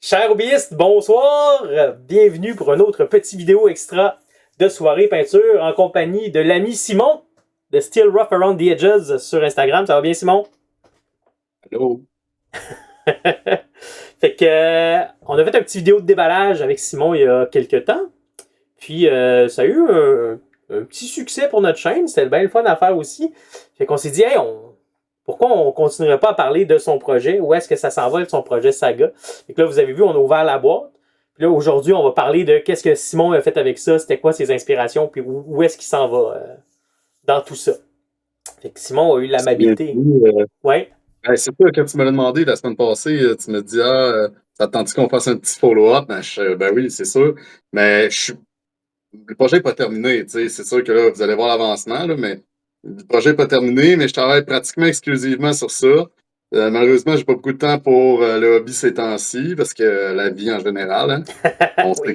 Chers hobbyistes, bonsoir! Bienvenue pour une autre petite vidéo extra de soirée peinture en compagnie de l'ami Simon de Still Rough Around the Edges sur Instagram. Ça va bien, Simon? Allô? Fait que, on a fait une petite vidéo de déballage avec Simon il y a quelques temps. Puis, ça a eu un petit succès pour notre chaîne. C'était bien le fun à faire aussi. Fait qu'on s'est dit, hey, pourquoi on continuerait pas à parler de son projet? Où est-ce que ça s'en va de son projet Saga? Fait que là, vous avez vu, on a ouvert la boîte. Puis là, aujourd'hui, on va parler de qu'est-ce que Simon a fait avec ça, c'était quoi ses inspirations, puis où est-ce qu'il s'en va dans tout ça. Fait que Simon a eu C'est bien l'amabilité. dit, Ouais. c'est sûr, quand tu me l'as demandé la semaine passée, tu me dis, ça te tente qu'on fasse un petit follow-up? Ben oui, c'est sûr. Mais le projet n'est pas terminé, tu sais. C'est sûr que là, vous allez voir l'avancement, là, mais le projet n'est pas terminé, mais je travaille pratiquement exclusivement sur ça. Malheureusement, j'ai pas beaucoup de temps pour le hobby ces temps-ci, parce que la vie en général, hein, Oui.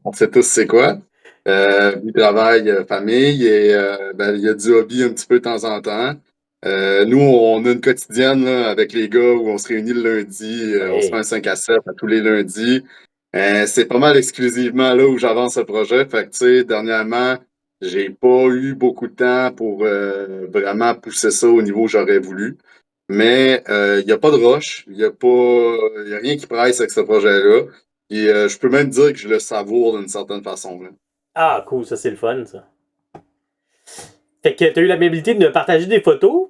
on sait tous c'est quoi. Vie, travail, famille, et il y a du hobby un petit peu de temps en temps. Nous, on a une quotidienne là, avec les gars où on se réunit le lundi, on se fait Oui. un 5 à 7 à tous les lundis. C'est pas mal exclusivement là où j'avance le projet. Fait que, tu sais, dernièrement, j'ai pas eu beaucoup de temps pour vraiment pousser ça au niveau où j'aurais voulu. Mais il n'y a pas de rush, il y a rien qui presse avec ce projet-là. Et je peux même dire que je le savoure d'une certaine façon, là. Ah, cool, ça c'est le fun, ça. Fait que t'as eu l'amabilité de partager des photos.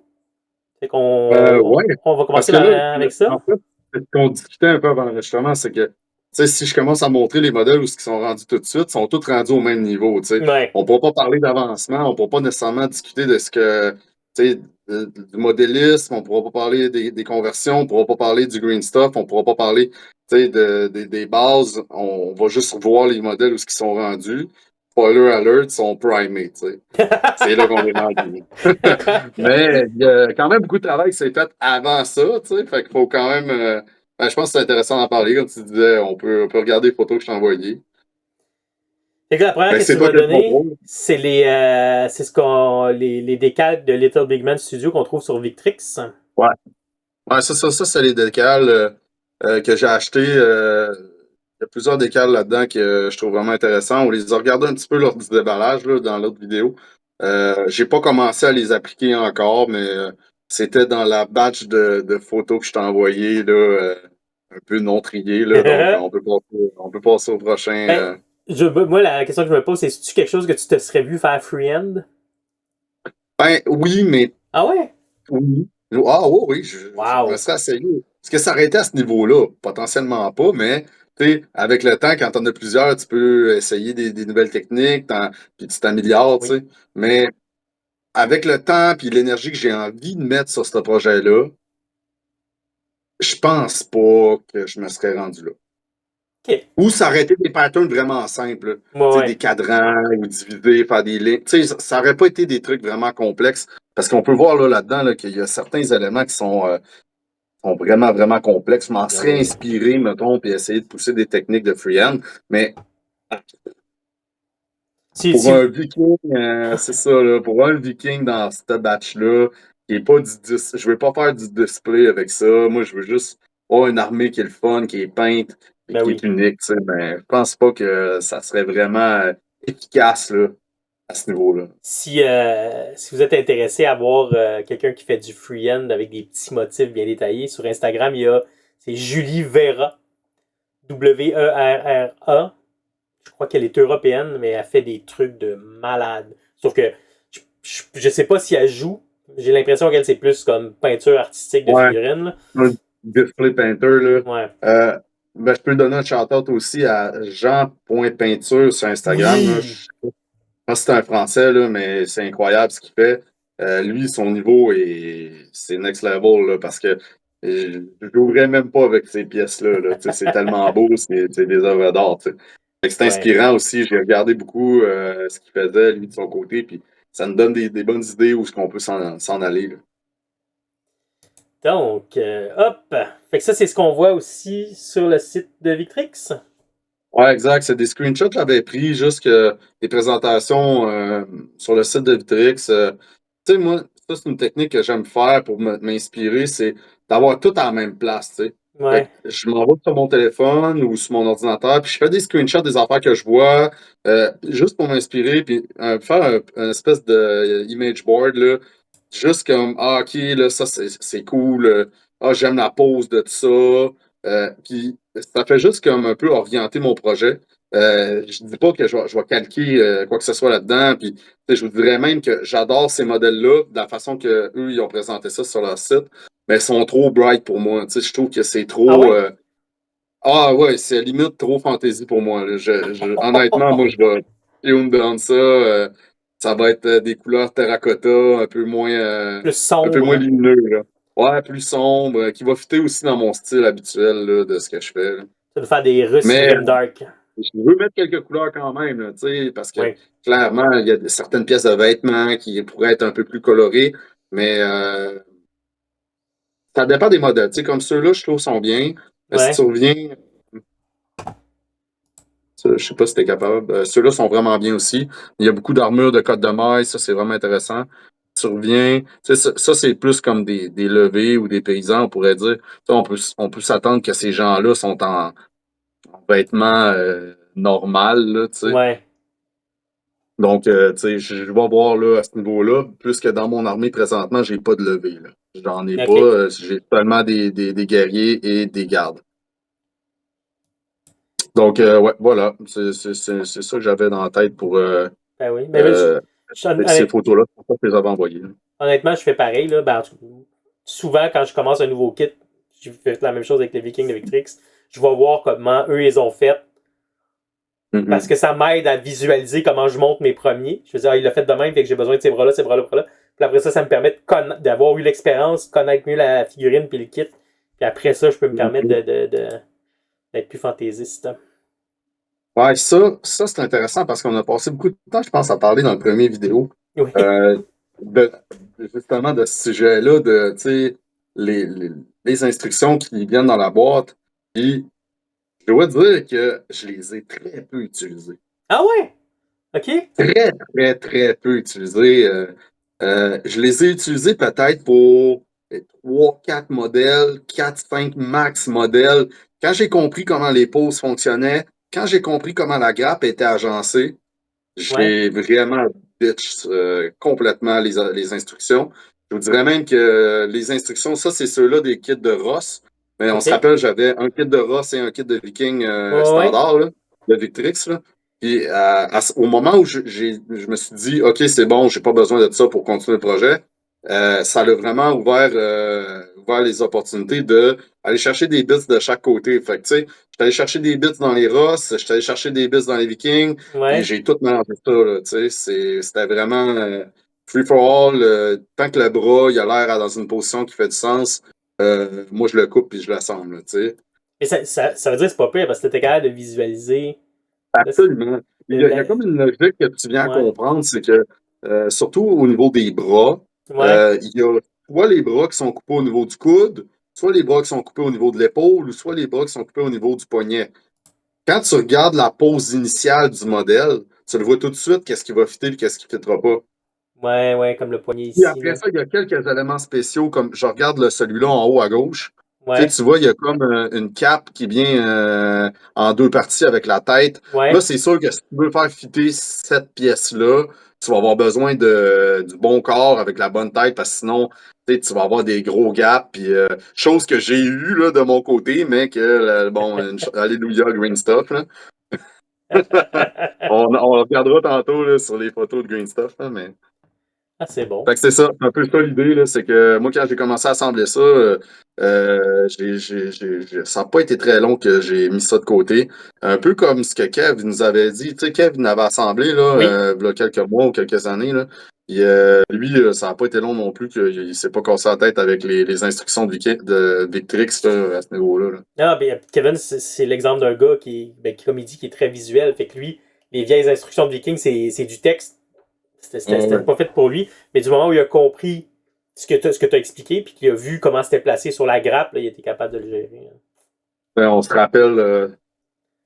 Fait qu'on Ouais, on va parce commencer que là, avec en ça. fait, ce qu'on discutait un peu avant l'enregistrement, c'est que, tu sais, si je commence à montrer les modèles où ils sont rendus tout de suite, ils sont tous rendus au même niveau, tu sais. Ouais. On ne pourra pas parler d'avancement, on ne pourra pas nécessairement discuter de ce que, tu sais, du modélisme, on ne pourra pas parler des conversions, on ne pourra pas parler du green stuff, on ne pourra pas parler, tu sais, des bases. On va juste voir les modèles où ils sont rendus. Spoiler alert, ils sont primés, tu sais. C'est là qu'on est rendu. Mais il y a quand même beaucoup de travail qui s'est fait avant ça, tu sais. Fait qu'il faut quand même. Je pense que c'est intéressant d'en parler. Comme tu disais, on peut regarder les photos que je t'ai envoyées. Fait que la première C'est question que toi tu qui m'as as le donnée, contrôle. c'est c'est les décals de Little Big Man Studio qu'on trouve sur Victrix. Ouais. Ouais, ça, c'est les décals que j'ai achetés. Il y a plusieurs décals là-dedans que je trouve vraiment intéressants. On les a regardés un petit peu lors du déballage là, dans l'autre vidéo. J'ai pas commencé à les appliquer encore, mais c'était dans la batch de photos que je t'ai envoyé là, un peu non triées. Là, donc, on peut passer au prochain. Ben, moi, la question que je me pose, c'est si tu quelque chose que tu te serais vu faire freehand? Ben oui, mais Ah ouais? oui. Ah oui, oui, je me Wow. serais essayé. Est-ce que ça aurait été à ce niveau-là? Potentiellement pas, mais tu sais, avec le temps, quand on a plusieurs, tu peux essayer des nouvelles techniques, puis tu t'améliores, tu Oui. sais. Mais avec le temps puis l'énergie que j'ai envie de mettre sur ce projet-là, je pense pas que je me serais rendu là. OK. Ou ça aurait été des patterns vraiment simples, là. Ouais, Tu sais, des ouais. cadrans ou diviser, faire des lignes. Tu sais, ça aurait pas été des trucs vraiment complexes. Parce qu'on peut voir là-dedans là, qu'il y a certains éléments qui sont vraiment, vraiment complexes. Je m'en Ben serais oui. inspiré, mettons, puis essayer de pousser des techniques de freehand. Mais Si, pour si, un viking, c'est ça, là, pour un viking dans cette batch-là, qui est pas je veux pas faire du display avec ça. Moi, je veux juste avoir une armée qui est le fun, qui est peinte et ben qui est oui. unique, tu sais. Ben, je pense pas que ça serait vraiment efficace, là, à ce niveau-là. Si vous êtes intéressé à voir quelqu'un qui fait du freehand avec des petits motifs bien détaillés, sur Instagram, c'est Julie Vera, Werra. Je crois qu'elle est européenne, mais elle fait des trucs de malade. Sauf que je sais pas si elle joue. J'ai l'impression qu'elle, c'est plus comme peinture artistique de Ouais, figurines, là. un display painter, là. Ouais. Euh, je peux donner un shout-out aussi à Jean.peinture sur Instagram, là. Oui! Je pense que c'est un Français, là, mais c'est incroyable ce qu'il fait. Lui, son niveau c'est next level, là, parce que je jouerais même pas avec ces pièces-là, là. Tu sais, c'est tellement beau, c'est des œuvres d'art, tu sais. Fait que c'est Ouais. inspirant aussi. J'ai regardé beaucoup ce qu'il faisait, lui, de son côté, puis ça nous donne des bonnes idées où est-ce qu'on peut s'en aller, là. Donc, hop! Fait que ça, c'est ce qu'on voit aussi sur le site de Victrix. Ouais, exact. C'est des screenshots que j'avais pris, juste que des présentations sur le site de Vitrix. Tu sais, moi, ça, c'est une technique que j'aime faire pour m'inspirer, c'est d'avoir tout à la même place, tu sais. Fait Ouais. que je m'en vais sur mon téléphone ou sur mon ordinateur, puis je fais des screenshots des affaires que je vois, juste pour m'inspirer, puis faire un espèce de image board, là, juste comme, ah, ok, là, ça, c'est cool, ah, j'aime la pose de ça, puis ça fait juste comme un peu orienter mon projet. Je dis pas que je vais calquer quoi que ce soit là-dedans, puis tu sais, je vous dirais même que j'adore ces modèles-là, de la façon que eux ils ont présenté ça sur leur site, mais ils sont trop bright pour moi. Tu sais, je trouve que c'est Ah trop. ouais? Ah ouais, c'est limite trop fantasy pour moi, là. Honnêtement, moi, je vais tune down ça. Ça va être des couleurs terracotta, Plus un peu moins sombre. lumineux, là. Ouais, plus sombre, qui va fitter aussi dans mon style habituel là, de ce que je fais, là. Ça doit faire des Russes Mais grimdark. je veux mettre quelques couleurs quand même, là, tu sais, parce que Oui. clairement, il y a certaines pièces de vêtements qui pourraient être un peu plus colorées, mais ça dépend des modèles. Tu sais, comme ceux-là, je trouve, sont bien. Mais si tu Ouais. reviens, je sais pas si tu es capable. Ceux-là sont vraiment bien aussi. Il y a beaucoup d'armures de côte de maille, ça, c'est vraiment intéressant. Tu reviens, tu sais, ça, c'est plus comme des levées ou des paysans, on pourrait dire. Tu sais, on peut s'attendre que ces gens-là sont en vêtements normales, là, tu sais. Ouais. Donc, tu sais, je vais voir là, à ce niveau-là, puisque dans mon armée présentement, j'ai pas de levée, là. J'en ai pas. OK. J'ai seulement des guerriers et des gardes. Donc, ouais, voilà. C'est ça que j'avais dans la tête pour Ben oui. Ben, euh, ces photos-là. C'est pour ça que je les avais envoyées, là. honnêtement, je fais pareil. Là. Ben, souvent, quand je commence un nouveau kit, je fais la même chose avec les Vikings de Victrix. Je vais voir comment eux, ils ont fait. Parce Mhm. que ça m'aide à visualiser comment je monte mes premiers. Je veux dire, ah, il l'a fait de même, fait que j'ai besoin de ces bras-là, ces bras-là, ces bras-là. Puis après ça me permet d'avoir eu l'expérience, connaître mieux la figurine puis le kit. Puis après ça, je peux me permettre Mhm. d'être plus fantaisiste. Ouais, ça c'est intéressant parce qu'on a passé beaucoup de temps, je pense, à parler dans le premier vidéo. Oui. euh, de- Justement de ce sujet-là, de, tu sais, les, les, les instructions qui viennent dans la boîte. Puis, je dois dire que je les ai très peu utilisées. Ah ouais? OK? Très, très, très peu utilisées. Je les ai utilisées peut-être pour 3, 4 modèles, 4, 5 max modèles. Quand j'ai compris comment les poses fonctionnaient, quand j'ai compris comment la grappe était agencée, Ouais. j'ai vraiment ditch complètement les instructions. Je vous dirais même que les instructions, ça, c'est ceux-là des kits de Ross. Mais on se OK. rappelle, j'avais un kit de Ross et un kit de Viking Ouais, ouais. standard, là, de Victrix. Là. Puis au moment où je me suis dit, OK, c'est bon, j'ai pas besoin de ça pour continuer le projet, ça a vraiment ouvert les opportunités de aller chercher des bits de chaque côté. Fait que, tu sais, j'étais allé chercher des bits dans les Ross, j'étais allé chercher des bits dans les Vikings, puis Ouais. j'ai tout mélangé ça, là, tu sais. C'était vraiment free for all. Tant que le bras, il a l'air dans une position qui fait du sens, moi, je le coupe puis je l'assemble, là, tu sais. Mais ça veut dire que c'est pas pire parce que t'es capable de visualiser. Là, Absolument. Il y a comme une logique que tu viens à ouais. comprendre, c'est que, surtout au niveau des bras, Ouais. il y a soit les bras qui sont coupés au niveau du coude, soit les bras qui sont coupés au niveau de l'épaule, ou soit les bras qui sont coupés au niveau du poignet. Quand tu regardes la pose initiale du modèle, tu le vois tout de suite, qu'est-ce qui va fitter et qu'est-ce qui ne fittera pas. Ouais, ouais, comme le poignet Puis ici, après là. ça, il y a quelques éléments spéciaux, comme je regarde celui-là en haut à gauche. Tu sais, Ouais. tu vois, il y a comme une cape qui vient en deux parties avec la tête. Là, Ouais. c'est sûr que si tu veux faire fitter cette pièce-là, tu vas avoir besoin du bon corps avec la bonne tête, parce que sinon, tu vas avoir des gros gaps. Puis, chose que j'ai eu là, de mon côté, mais que, bon, alléluia, green stuff. Là. On regardera tantôt là, sur les photos de green stuff, là, mais. Ah, c'est bon. Fait que c'est ça, un peu ça l'idée, là, c'est que moi, quand j'ai commencé à assembler ça, ça n'a pas été très long que j'ai mis ça de côté. Un peu comme ce que Kev nous avait dit. Tu sais, Kev il avait assemblé là, Oui. il y a quelques mois ou quelques années. Là. Et, lui, ça n'a pas été long non plus qu'il ne s'est pas cassé la tête avec les instructions de Victrix là, à ce niveau-là. Là. Ah, ben, Kevin, c'est l'exemple d'un gars comme il dit, qui est très visuel. Fait que lui, les vieilles instructions de Viking, c'est du texte. Ouais, C'était ouais. pas fait pour lui. Mais du moment où il a compris ce que tu as expliqué, puis qu'il a vu comment c'était placé sur la grappe, là, il était capable de le gérer. Ben, on se rappelle,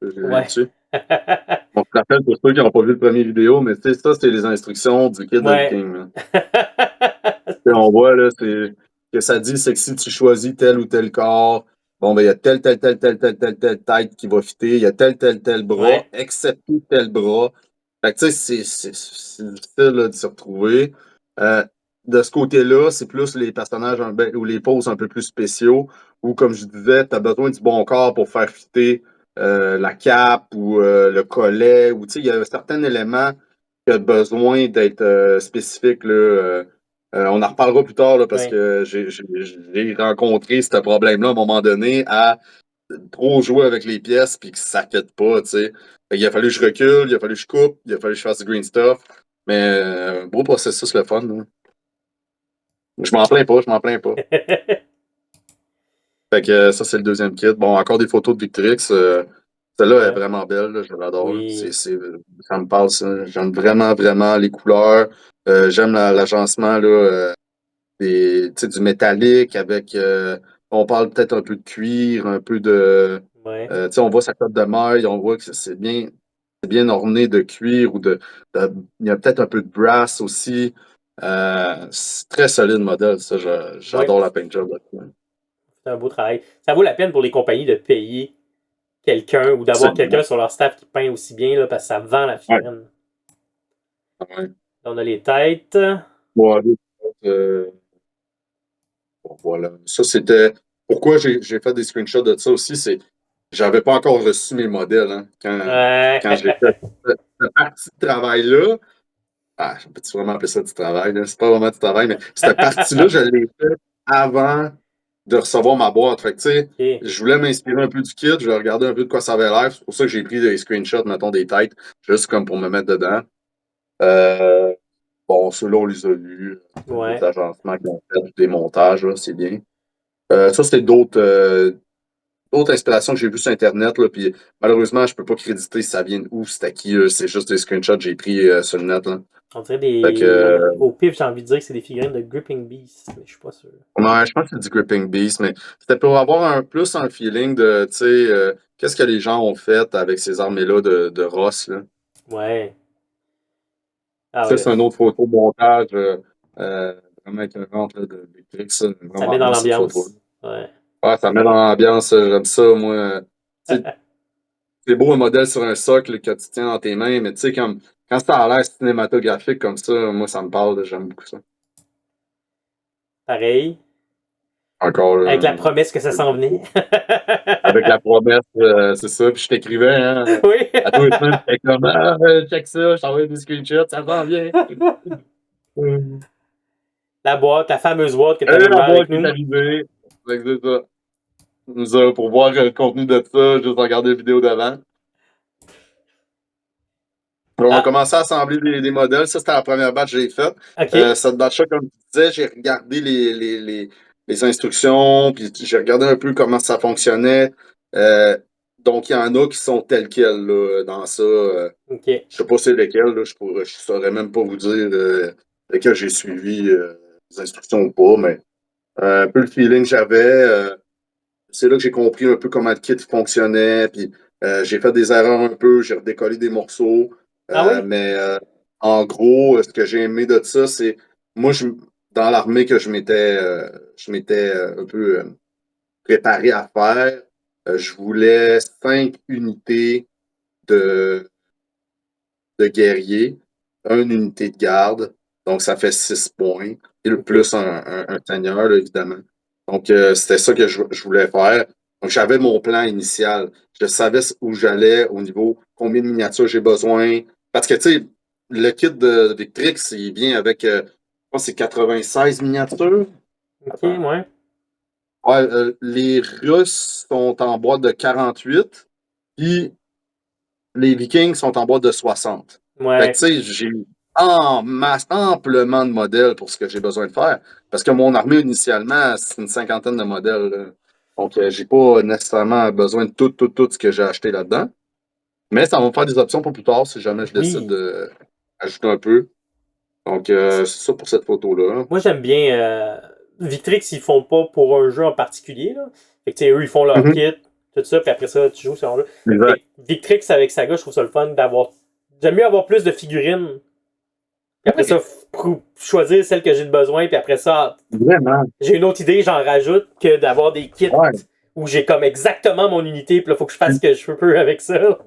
j'ai Ouais. dessus. On se rappelle pour ceux qui n'ont pas vu le premier vidéo, mais tu sais, ça, c'est les instructions du kit de Ouais. Viking. Là. On voit là, c'est que ça dit c'est que si tu choisis tel ou tel corps, bon, ben, il y a telle tête qui va fitter, il y a tel bras, Ouais. excepté tel bras. Fait que, tu sais, c'est difficile là, de se retrouver. Euh, de ce côté-là, c'est plus les personnages ou les poses un peu plus spéciaux, où, comme je disais, tu as besoin du bon corps pour faire fitter la cape ou le collet, ou tu sais, il y a certains éléments qui ont besoin d'être spécifiques, là. On en reparlera plus tard là, parce Ouais. que j'ai rencontré ce problème-là à un moment donné à trop jouer avec les pièces puis que ça ne fit pas, tu sais. Il a fallu que je recule, il a fallu que je coupe, il a fallu que je fasse du green stuff. Mais un beau processus, le fun, là. Je m'en plains pas, je m'en plains pas. Fait que ça, c'est le deuxième kit. Bon, encore des photos de Victrix. Celle-là est Ouais. vraiment belle, là, je l'adore. Là. Oui. Ça me parle, ça. J'aime vraiment, vraiment les couleurs. J'aime l'agencement là, tu sais, du métallique avec. On parle peut-être un peu de cuir, un peu de. Ouais. Tu sais, on voit sa cote de maille, on voit que c'est bien orné de cuir ou il y a peut-être un peu de brass aussi. C'est très solide modèle, ça. Ouais. J'adore la paint job. Là. C'est un beau travail. Ça vaut la peine pour les compagnies de payer quelqu'un ou d'avoir quelqu'un Absolument. sur leur staff qui peint aussi bien là, parce que ça vend la Ouais. figurine. Ouais. Là, on a les têtes. Bon, allez, bon, voilà. Ça, c'était. Pourquoi j'ai fait des screenshots de ça aussi, c'est j'avais pas encore reçu mes modèles hein, quand j'ai fait Ouais. cette partie de travail-là. Ah, peux-tu vraiment appeler ça du travail? Là? C'est pas vraiment du travail, mais cette partie-là, je l'ai faite avant de recevoir ma boîte. Fait que, tu sais, Ok. je voulais m'inspirer un peu du kit, je voulais regarder un peu de quoi ça avait l'air. C'est pour ça que j'ai pris des screenshots, mettons, des têtes, juste comme pour me mettre dedans. Euh, bon, ceux-là, on les a vus. Des Ouais. agencements qu'ils ont fait, des montages, là, c'est bien. Ça, c'est d'autres inspirations que j'ai vues sur Internet, là, puis malheureusement, je peux pas créditer si ça vient d'où, c'est à qui. C'est juste des screenshots que j'ai pris sur le net. Là. On dirait Fait que, des. Au pif, j'ai envie de dire que c'est des figurines de Gripping Beast, mais je suis pas sûr. ouais, je pense que c'est du Gripping Beast, mais c'était pour avoir plus un feeling de, tu sais, qu'est-ce que les gens ont fait avec ces armées-là de Ross, là. Ouais. Ah Ça, ouais. c'est une autre photo de montage vraiment écœurante là, de Victrix, ça. Ça Vraiment met dans beau, cette photo-là. l'ambiance. Ouais. Ouais, ça met dans l'ambiance, j'aime ça, moi. Tu sais, c'est beau un modèle sur un socle que tu tiens dans tes mains, mais tu sais, quand ça a l'air cinématographique comme ça, moi, ça me parle, j'aime beaucoup ça. Pareil. Encore, Avec la promesse que ça s'en venait. avec la promesse, c'est ça, puis je t'écrivais, hein, Oui. à tous les semaines, j'étais comme, ah, check ça, je t'envoie des screenshots, ça s'en vient. La boîte, la fameuse boîte que tu Et avais la ouverte avec boîte est nous. arrivée. Fait que c'est ça. Pour voir le contenu de ça, juste regarder la vidéo d'avant. On a Ah, commencé à assembler des modèles. Ça, c'était la première batch que j'ai faite. ok. Cette batch-là, comme tu disais, j'ai regardé les instructions, puis j'ai regardé un peu comment ça fonctionnait. Euh, donc, il y en a qui sont tels quels là, dans ça. Ok. Je sais pas c'est lesquels, là, je saurais même pas vous dire lesquels j'ai suivi les instructions ou pas, mais un peu le feeling que j'avais. C'est là que j'ai compris un peu comment le kit fonctionnait. Puis j'ai fait des erreurs un peu, j'ai redécollé des morceaux. Ah oui? Mais en gros, ce que j'ai aimé de ça, c'est moi, dans l'armée que je m'étais un peu préparé à faire, je voulais 5 unités de, de guerriers, une unité de garde. Donc, ça fait 6 points. Et le Ok. plus un seigneur, là, évidemment. Donc, c'était ça que je voulais faire. Donc, j'avais mon plan initial. Je savais où j'allais au niveau combien de miniatures j'ai besoin. Parce que, tu sais, le kit de Victrix, il vient avec, je pense que c'est 96 miniatures. Ok, Attends. ouais. Ouais, les Russes sont en boîte de 48, puis les Vikings sont en boîte de 60. Fait que, tu Ouais. sais, j'ai en masse, amplement de modèles pour ce que j'ai besoin de faire. Parce que mon armée, initialement, c'est une cinquantaine de modèles. Là. Donc, j'ai pas nécessairement besoin de tout ce que j'ai acheté là-dedans. Mais ça va me faire des options pour plus tard si jamais je décide Oui. d'ajouter un peu. Donc, c'est ça pour cette photo-là. Moi, j'aime bien. Victrix, ils font pas pour un jeu en particulier. Là. Fait que, tu sais, eux, ils font leur Mhm. kit, tout ça, puis après ça, tu joues sur jeu. Exact. Fait que Victrix avec Saga, je trouve ça le fun d'avoir. J'aime mieux avoir plus de figurines. Puis après ça, Oui, choisir celle que j'ai besoin, puis après ça, vraiment. j'ai une autre idée, j'en rajoute, que d'avoir des kits Ouais. où j'ai comme exactement mon unité, puis là, faut que je fasse ce que je peux avec ça.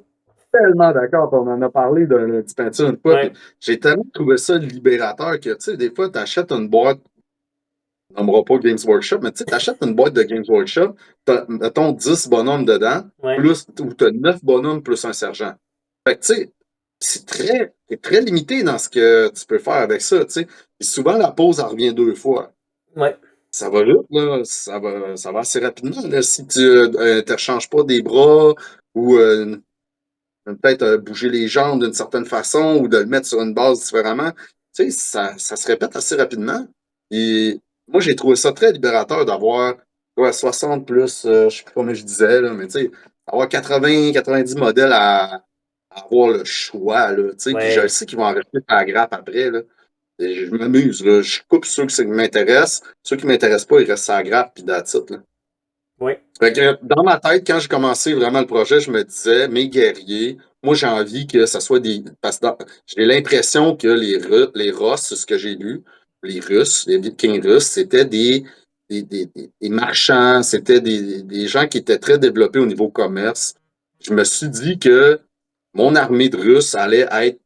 Tellement d'accord. On en a parlé d'un petit peinture une fois. Puis Ouais, j'ai tellement trouvé ça libérateur que, tu sais, des fois, tu achètes une boîte, on nommera pas Games Workshop, mais tu sais, tu achètes une boîte de Games Workshop, tu as, mettons, 10 bonhommes dedans, ouais, plus, ou tu as 9 bonhommes plus un sergent. Fait que, tu sais, c'est très limité dans ce que tu peux faire avec ça, tu sais. Puis souvent, la pause, elle revient 2 fois. ouais, Ça va vite, là. Ça va assez rapidement, là. Si tu n'interchanges pas des bras ou peut-être bouger les jambes d'une certaine façon ou de le mettre sur une base différemment, tu sais, ça se répète assez rapidement. Et moi, j'ai trouvé ça très libérateur d'avoir ouais, 60 plus, je sais plus combien je disais, là, mais tu sais, avoir 80, 90 modèles à avoir le choix, là, tu sais, puis je ouais, sais qu'ils vont en rester par grappe après, là. Et je m'amuse, là. Je coupe ceux qui m'intéressent. Ceux qui m'intéressent pas, ils restent sur la grappe, puis that's it, là. ouais. Fait que dans ma tête, quand j'ai commencé vraiment le projet, je me disais, mes guerriers, moi j'ai envie que ça soit des. Parce que j'ai l'impression que les Russes, c'est ce que j'ai lu, les Russes, les Vikings russes, c'était des marchands, c'était des gens qui étaient très développés au niveau commerce. Je me suis dit que mon armée de Russes allait être,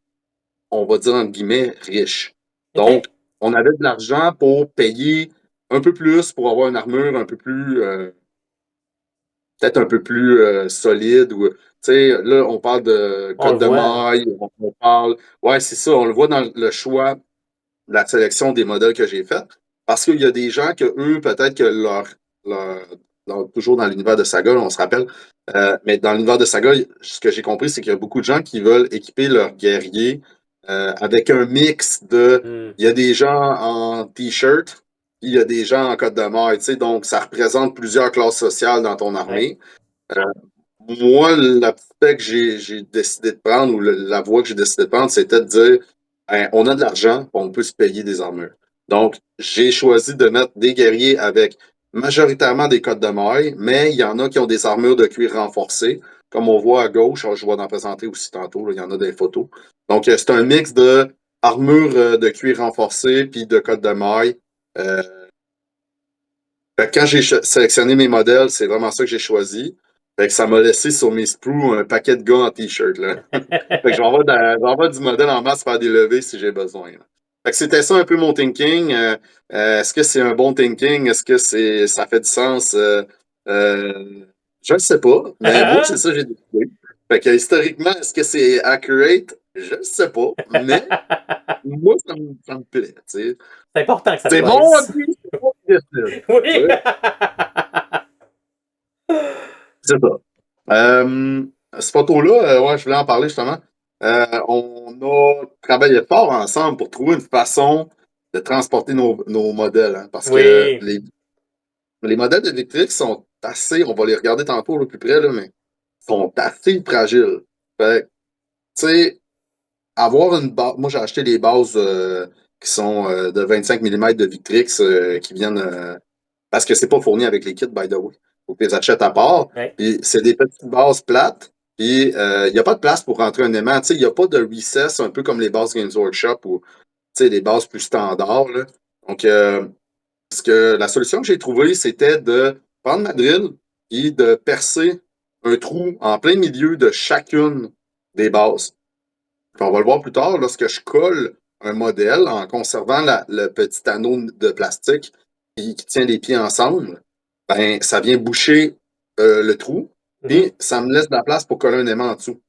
on va dire entre guillemets, riche. OK. Donc, on avait de l'argent pour payer un peu plus pour avoir une armure un peu plus. Peut-être un peu plus solide. Ou, tu sais, là, on parle de On le code de voit. maille, on parle. Ouais, c'est ça, on le voit dans le choix, la sélection des modèles que j'ai fait. Parce qu'il y a des gens que eux, peut-être que leur- toujours dans l'univers de Saga, on se rappelle, mais dans l'univers de Saga, ce que j'ai compris, c'est qu'il y a beaucoup de gens qui veulent équiper leurs guerriers avec un mix de. Hmm. Il y a des gens en t-shirt, puis il y a des gens en code de maille, tu sais, donc ça représente plusieurs classes sociales dans ton Ouais. armée. Euh, Moi, la spec que j'ai décidé de prendre, ou la voie que j'ai décidé de prendre, c'était de dire ben, on a de l'argent, on peut se payer des armures. Donc, j'ai choisi de mettre des guerriers avec majoritairement des codes de maille, mais il y en a qui ont des armures de cuir renforcées. Comme on voit à gauche, je vais en présenter aussi tantôt, là, il y en a des photos. Donc, c'est un mix de armure de cuir renforcé puis de codes de maille. Euh, Fait que quand j'ai sélectionné mes modèles, c'est vraiment ça que j'ai choisi. Fait que ça m'a laissé sur mes sprues un paquet de gars en t-shirt, là. Fait que j'envoie du modèle en masse faire des levées si j'ai besoin, là. Fait que c'était ça un peu mon thinking. Est-ce que c'est un bon thinking? Est-ce que ça fait du sens? Je ne sais pas, mais moi, c'est ça que j'ai décidé. Fait que historiquement, est-ce que c'est accurate? Je ne sais pas, mais moi, ça me plaît, tu sais. C'est important que ça te C'est mon plaise. hobby, c'est moi qui décide. Tu Oui. sais. C'est ça. Cette photo-là, ouais, je voulais en parler justement. On a travaillé fort ensemble pour trouver une façon de transporter nos modèles, hein, parce que Oui. les modèles de Victrix sont assez, on va les regarder tantôt le plus près, là, mais sont assez fragiles. Fait que, tu sais, avoir une base, moi j'ai acheté les bases qui sont de 25 mm de Victrix qui viennent parce que c'est pas fourni avec les kits, by the way. Faut que tu les achètes à part. Ouais. Puis c'est des petites bases plates. Puis il n'y a pas de place pour rentrer un aimant. Tu sais, il n'y a pas de recess, un peu comme les bases Games Workshop ou tu sais, les bases plus standards, là. Donc, la solution que j'ai trouvée, c'était de prendre ma drill et de percer un trou en plein milieu de chacune des bases. Puis on va le voir plus tard, lorsque je colle un modèle en conservant le petit anneau de plastique qui tient les pieds ensemble, ben, ça vient boucher le trou, Mhm. puis ça me laisse de la place pour coller un aimant en dessous.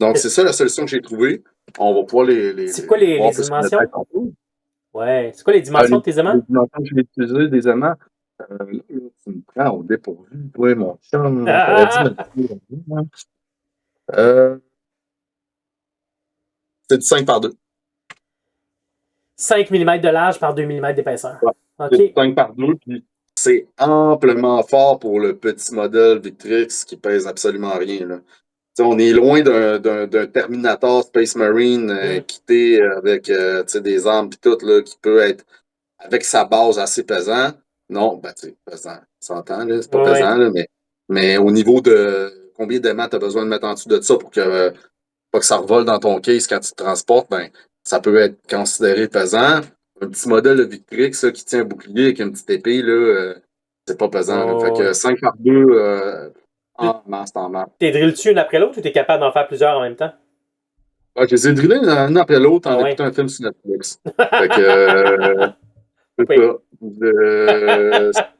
Donc, c'est ça la solution que j'ai trouvée. On va pouvoir C'est quoi les les voir plus en détail dimensions? tantôt. Ouais. C'est quoi les dimensions de tes Les aimants? dimensions que je vais utiliser, des aimants, là, tu me prends au dépourvu, toi, mon chum. T'aurais dû me Ah! le dire. Hein. Euh, c'est du 5 par 2. 5 mm de large par 2 mm d'épaisseur. Ouais. C'est OK. du 5 par 2, puis c'est amplement fort pour le petit modèle Victrix qui pèse absolument rien, là. T'sais, on est loin d'un Terminator Space Marine Hmm. équipé avec des armes et tout, là, qui peut être avec sa base assez pesant. Non, ben, tu sais, pesant, on s'entend, là, c'est pas Ouais, ouais. pesant, là, mais au niveau de combien d'aimants tu as besoin de mettre en dessous de ça pour que pas que ça revole dans ton case quand tu te transportes, ben, ça peut être considéré pesant. Un petit modèle de Victrix là, qui tient un bouclier avec une petite épée, là, c'est pas pesant. Là. Fait Oh, que ouais. 5 par 2 en masse, en masse. T'es drill dessus une après l'autre ou t'es capable d'en faire plusieurs en même temps? Ouais, je les ai drillés un après l'autre Ah en ouais. écoutant un film sur Netflix. Fait que c'est Oui. ça.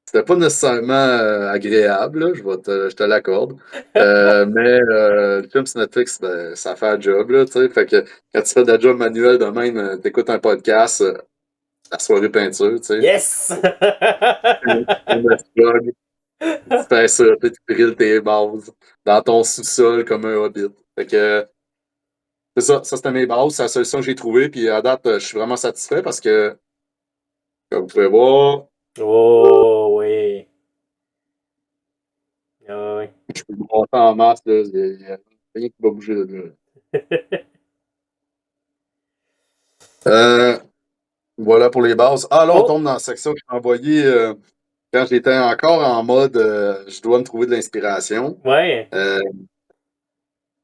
C'était pas nécessairement agréable, là, je te l'accorde. Mais le film sur Netflix, ben, ça fait un job, là, tu sais. Fait que quand tu fais de la job manuelle de même, t'écoutes un podcast, la soirée peinture, tu sais. Yes! Tu fais ça, puis tu drilles tes bases dans ton sous-sol comme un hobbit. Fait que c'est ça, ça c'était mes bases, c'est la solution que j'ai trouvée, puis à date, je suis vraiment satisfait parce que, comme vous pouvez voir, Oh, oui. Ah, oui. je peux monter en masse, là, il y a rien qui va bouger de là. Euh, voilà pour les bases. Ah, là, on Oh, tombe dans la section que j'ai envoyée quand j'étais encore en mode je dois me trouver de l'inspiration. ouais. Euh,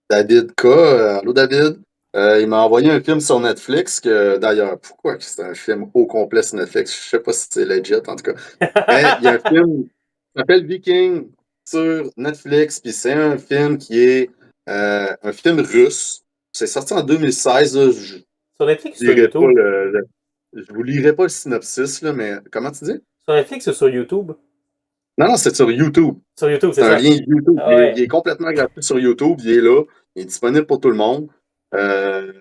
David K. Allô David. Il m'a envoyé un film sur Netflix que d'ailleurs, pourquoi que c'est un film au complet sur Netflix? Je sais pas si c'est legit en tout cas. Mais il y a un film qui s'appelle Viking sur Netflix, puis c'est un film qui est un film russe. C'est sorti en 2016. Là. Sur Netflix ou sur Lirai pas YouTube? je vous lirai pas le synopsis, là, mais comment tu dis? Sur Netflix ou sur YouTube? Non, non, c'est sur YouTube. Sur YouTube, c'est C'est un ça. lien YouTube. Ah Il est ouais. complètement gratuit sur YouTube. Il est là. Il est disponible pour tout le monde. Euh,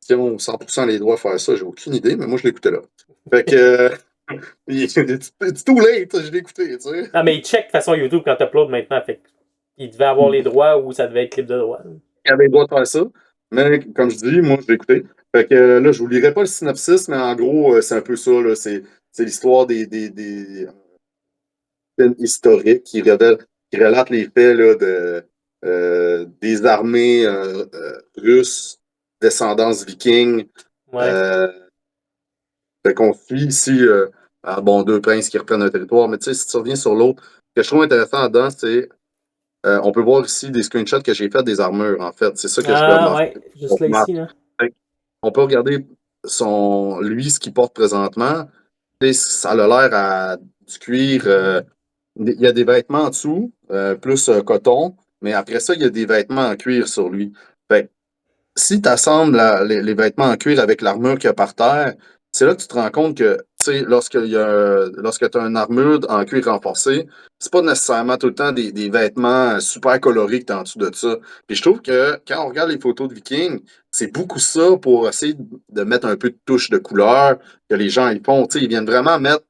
Qui ont 100% les droits à faire ça, j'ai aucune idée, mais moi, je l'écoutais là. Fait que, it's too late, je l'ai écouté, tu sais. Ah, mais il check de toute façon YouTube quand t'uploads maintenant. Fait que il devait avoir les droits ou ça devait être libre de droit. Il avait le droit de faire ça. Mais comme je dis, moi, je l'ai écouté. Fait que là, je vous lirai pas le synopsis, mais en gros, c'est un peu ça. Là. C'est l'histoire des films historiques qui relatent les faits là, des armées russes, descendance viking. Ouais. Euh, Fait qu'on suit ici bon, deux princes qui reprennent un territoire. Mais tu sais, si tu reviens sur l'autre, ce que je trouve intéressant dedans, c'est on peut voir ici des screenshots que j'ai fait des armures, en fait. C'est ça que je Ah remarque. ouais. Juste là ici, là. On peut regarder lui, ce qu'il porte présentement. Tu sais, ça a l'air à du cuir. Il y a des vêtements en dessous, plus coton, mais après ça, il y a des vêtements en cuir sur lui. Fait que si tu assembles les vêtements en cuir avec l'armure qu'il y a par terre, c'est là que tu te rends compte que, tu sais, lorsque tu as une armure en cuir renforcé, c'est pas nécessairement tout le temps des vêtements super colorés que tu as en dessous de ça. Puis je trouve que quand on regarde les photos de Vikings, c'est beaucoup ça pour essayer de mettre un peu de touche de couleur que les gens ils font. Tu sais, ils viennent vraiment mettre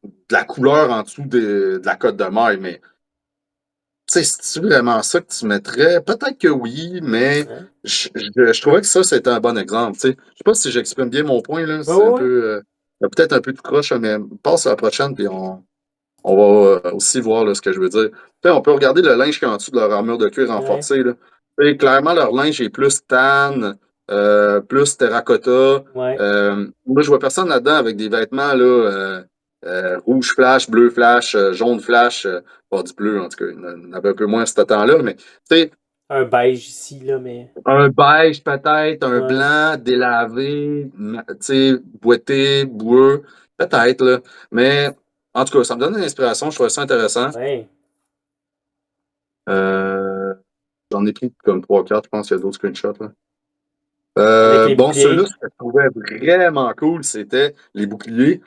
de la couleur en dessous de la cote de maille, mais tu sais, c'est vraiment ça que tu mettrais? Peut-être que oui, mais Hein? je trouvais que ça, c'était un bon exemple. Tu sais. Je sais pas si j'exprime bien mon point, là. Ouais, C'est un ouais, ouais. peu. Peut-être un peu de croche, mais passe à la prochaine, puis on va aussi voir là, ce que je veux dire. Tu sais, on peut regarder le linge qui est en dessous de leur armure de cuir Ouais. renforcée. Là. Tu sais, clairement, leur linge est plus tan, plus terracotta. Ouais. Moi, je vois personne là-dedans avec des vêtements là, rouge flash, bleu flash, jaune flash. Pas du bleu, en tout cas. Il y en avait un peu moins à ce temps-là. Mais tu sais, Un beige ici, là, mais. un beige peut-être, un Ouais. blanc délavé, tu sais, boité, boueux. Peut-être, là. Mais en tout cas, ça me donne une inspiration. Je trouve ça intéressant. Ouais. Euh, J'en ai pris comme trois 4 je pense qu'il y a d'autres screenshots. Là. Avec les Bon, ceux-là, boucliers. ce que je trouvais vraiment cool, c'était les boucliers.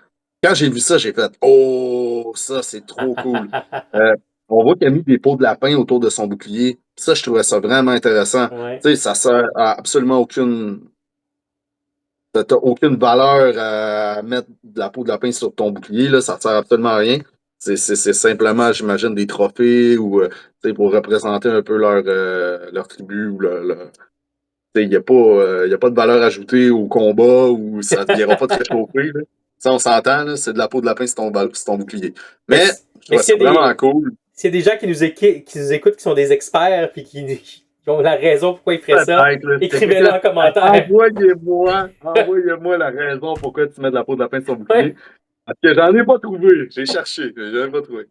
Quand j'ai vu ça, j'ai fait oh, ça, c'est trop cool. Euh, on voit qu'il a mis des peaux de lapin autour de son bouclier. Ça, je trouvais ça vraiment intéressant. Ouais. Tu sais, ça sert à absolument aucune. T'as aucune valeur à mettre de la peau de lapin sur ton bouclier, là, ça ne sert absolument à rien. C'est simplement, j'imagine, des trophées ou tu sais, pour représenter un peu leur tribu ou il n'y a, y a pas de valeur ajoutée au combat ou ça ne viendra pas te réchauffer. Là. Ça, on s'entend, là, c'est de la peau de lapin sur sur ton bouclier. Mais, Mais je mais trouve ça vraiment cool. s'il y a des gens qui nous écoutent, qui sont des experts, puis qui ont la raison pourquoi ils feraient ça, Peut-être, là. écrivez-le en commentaire. Envoyez-moi la raison pourquoi tu mets de la peau de lapin sur ton bouclier. Ouais. Parce que j'en ai pas trouvé. J'ai cherché. J'en ai pas trouvé.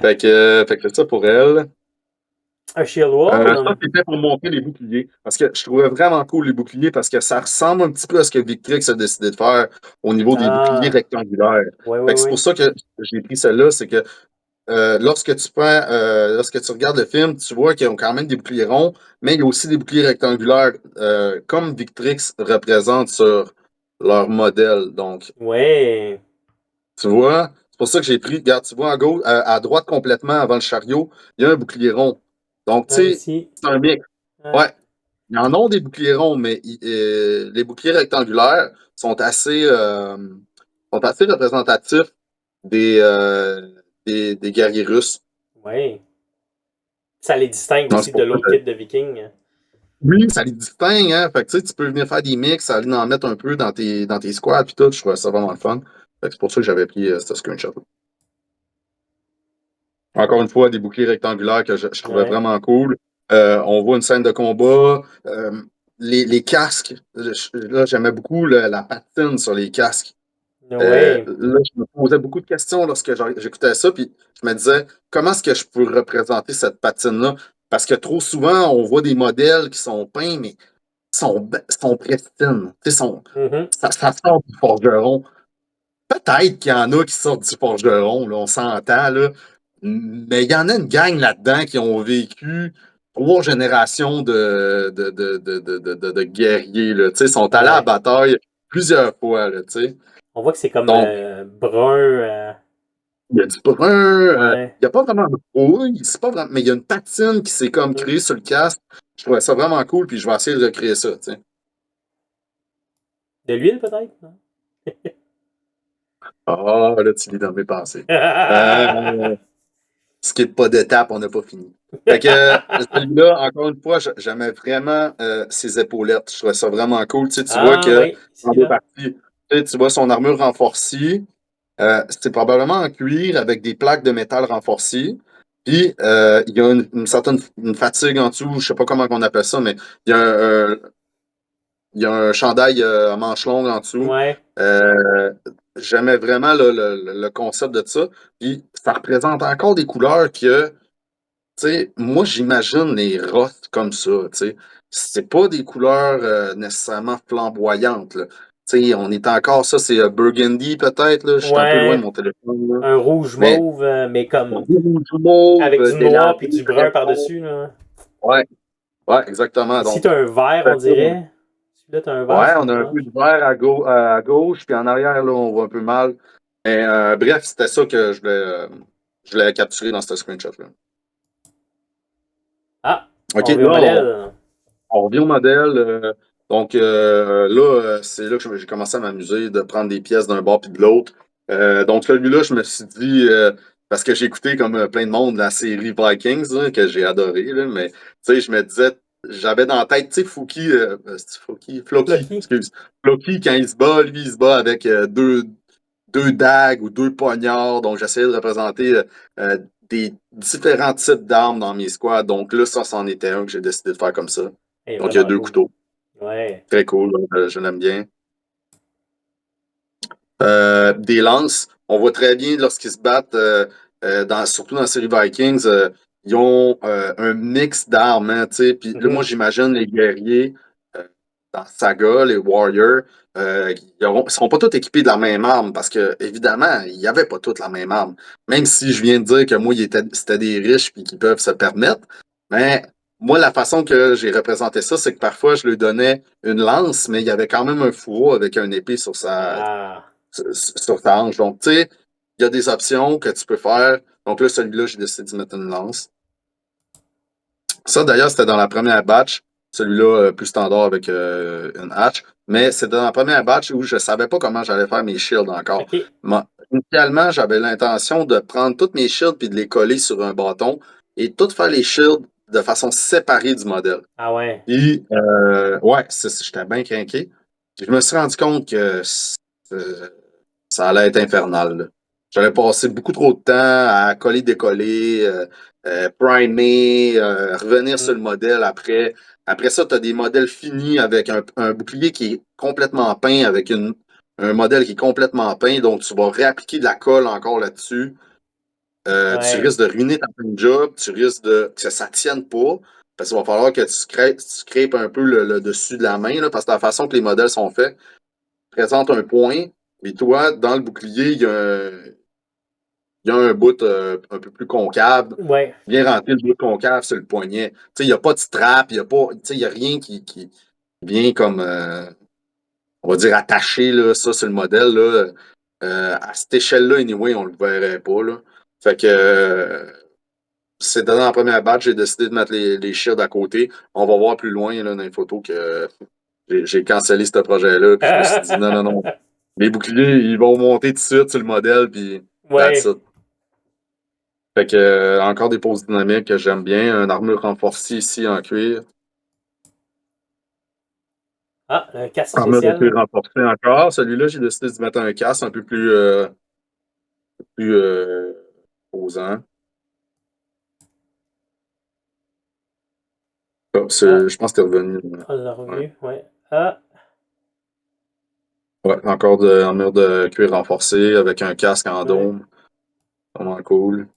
Fait que c'est ça pour elle. Un shield wall? Ça, c'était pour montrer les boucliers. Parce que je trouvais vraiment cool les boucliers parce que ça ressemble un petit peu à ce que Victrix a décidé de faire au niveau des boucliers Ah, rectangulaires. ouais, ouais, Fait que c'est pour ouais. ça que j'ai pris celle-là, c'est que lorsque tu regardes le film, tu vois qu'ils ont quand même des boucliers ronds, mais il y a aussi des boucliers rectangulaires, comme Victrix représente sur leur modèle. Donc, Ouais. tu vois, c'est pour ça que j'ai pris, regarde, tu vois, à droite complètement avant le chariot, il y a un bouclier rond. Donc, tu Ouais, sais, ici. c'est un mix. Ouais. Ouais, ils en ont des boucliers ronds, mais les boucliers rectangulaires sont assez représentatifs des, euh, des guerriers russes. Ouais. Ça les distingue Non, c'est aussi de pour ça l'autre que kit de Viking. oui, ça les distingue, hein. Fait que tu sais, tu peux venir faire des mix, aller en mettre un peu dans tes squads puis tout. Je trouvais ça vraiment le fun. Fait que c'est pour ça que j'avais pris ce screenshot. Encore une fois, des boucliers rectangulaires que je trouvais Ouais. vraiment cool. On voit une scène de combat. Les casques, là, j'aimais beaucoup la patine sur les casques. Ouais. Là, je me posais beaucoup de questions lorsque j'écoutais ça, puis je me disais, comment est-ce que je peux représenter cette patine-là? Parce que trop souvent, on voit des modèles qui sont peints, mais sont pristines. Tu sais, Mhm. ça sort du forgeron. Peut-être qu'il y en a qui sortent du forgeron, là, on s'entend, là. Mais il y en a une gang là-dedans qui ont vécu 3 générations de guerriers, là. Tu sais, sont allés à la Ouais. bataille plusieurs fois, là, tu sais. On voit que c'est comme Donc, brun. il y a du brun, Ouais. il n'y a pas vraiment de rouille, c'est pas vraiment, mais il y a une patine qui s'est comme Mm. créée sur le casque. Je trouvais ça vraiment cool, puis je vais essayer de recréer ça, tu sais. De l'huile, peut-être? Non? Ah, là, tu lis dans mes pensées. Euh, Skip pas d'étape, on n'a pas fini. Fait que celui-là, encore une fois, j'aimais vraiment ses épaulettes. Je trouvais ça vraiment cool. Tu vois Ah, que oui. en Ici, deux là. parties. Tu vois son armure renforcée. C'est probablement en cuir avec des plaques de métal renforcées. Puis il y a une certaine une fatigue en dessous, je sais pas comment on appelle ça, mais il y a il y a un chandail à manches longues en dessous. Ouais. J'aimais vraiment le concept de ça. Puis ça représente encore des couleurs que tu sais, moi, j'imagine les Roths comme ça, tu sais. C'est pas des couleurs nécessairement flamboyantes, là. Tu sais, on est encore, ça, c'est Burgundy, peut-être, là. Je suis un peu loin de Ouais. mon téléphone, là. Un rouge Mais mauve, mais comme rouge, mauve, avec du des noir puis lavés du très brun forts. par-dessus, là. Ouais, ouais, exactement. Ici, Donc, t'as un vert, fait on que, dirait. Celui-là, t'as un vert ouais, sur on les a un peu manches. de vert à gauche, puis en arrière, là, on voit un peu mal. Mais bref, c'était ça que je voulais capturer dans ce screenshot-là. Ah, OK, on revient au là, modèle. on revient au modèle. Donc là, c'est là que j'ai commencé à m'amuser, de prendre des pièces d'un bord puis de l'autre. Donc celui-là, je me suis dit, parce que j'ai écouté comme plein de monde la série Vikings, là, que j'ai adoré, là, mais tu sais, je me disais, j'avais dans la tête, tu sais, Floki, Lucky. excuse. Floki, quand il se bat, lui, il se bat avec deux dagues ou deux poignards. Donc j'essayais de représenter des différents types d'armes dans mes squads. Donc là, ça, c'en était un que j'ai décidé de faire comme ça. Elle est Donc, il y a vraiment deux cool. couteaux. Ouais. Très cool. Je l'aime bien. Des lances. On voit très bien lorsqu'ils se battent, surtout dans la série Vikings, ils ont un mix d'armes. Hein, tu sais. Puis là, moi, Mhm. j'imagine les guerriers euh, dans Saga, les Warriors, ils seront pas tous équipés de la même arme parce que, évidemment, ils n'avaient pas toutes la même arme. Même si je viens de dire que moi, c'était des riches et qu'ils peuvent se permettre. Mais moi, la façon que j'ai représenté ça, c'est que parfois, je lui donnais une lance, mais il y avait quand même un fourreau avec un épée Ah. sur ta hanche. Donc, tu sais, il y a des options que tu peux faire. Donc là, celui-là, j'ai décidé de mettre une lance. Ça, d'ailleurs, c'était dans la première batch. Celui-là, plus standard avec une hatch. Mais c'est dans la première batch où je ne savais pas comment j'allais faire mes shields encore. OK. Moi, initialement, j'avais l'intention de prendre tous mes shields et de les coller sur un bâton et tout faire les shields de façon séparée du modèle. Ah ouais. Puis, ouais, j'étais bien craqué. Je me suis rendu compte que ça allait être infernal, là. J'avais passé beaucoup trop de temps à coller-décoller, primer, revenir sur Mm. le modèle après. Après ça, tu as des modèles finis avec un bouclier qui est complètement peint, avec un modèle qui est complètement peint. Donc, tu vas réappliquer de la colle encore là-dessus. Tu Ouais. risques de ruiner ta fin de job, tu risques de que ça ne tienne pas, parce qu'il va falloir que tu crêpes un peu le dessus de la main, là, parce que la façon que les modèles sont faits présente un point, mais toi, dans le bouclier, il y a un bout un peu plus concave, Ouais. bien rempli le bout concave sur le poignet. Tu sais, il n'y a pas de strap, il n'y a pas, tu sais, il y a rien qui vient comme, on va dire, attaché, là, ça, sur le modèle, là. À cette échelle-là, anyway, on le verrait pas, là. Fait que, c'est dans la première batch, j'ai décidé de mettre les shields à côté. On va voir plus loin, là, dans les photos que j'ai cancellé ce projet-là, puis je me suis dit, non, non, non. Les boucliers, ils vont monter tout de suite sur le modèle, puis that's Ouais. it. Fait que, encore des poses dynamiques que j'aime bien. Une armure renforcée ici en cuir. Ah, un casque Armure de cuir spécial. renforcée encore. Celui-là, j'ai décidé de mettre un casque un peu plus posant. Oh, Ah, je pense que t'es revenu. on l'a Ouais. revu. Ouais. Ah, Ouais, encore de armure de cuir renforcée avec un casque en ouais. dôme. Vraiment cool.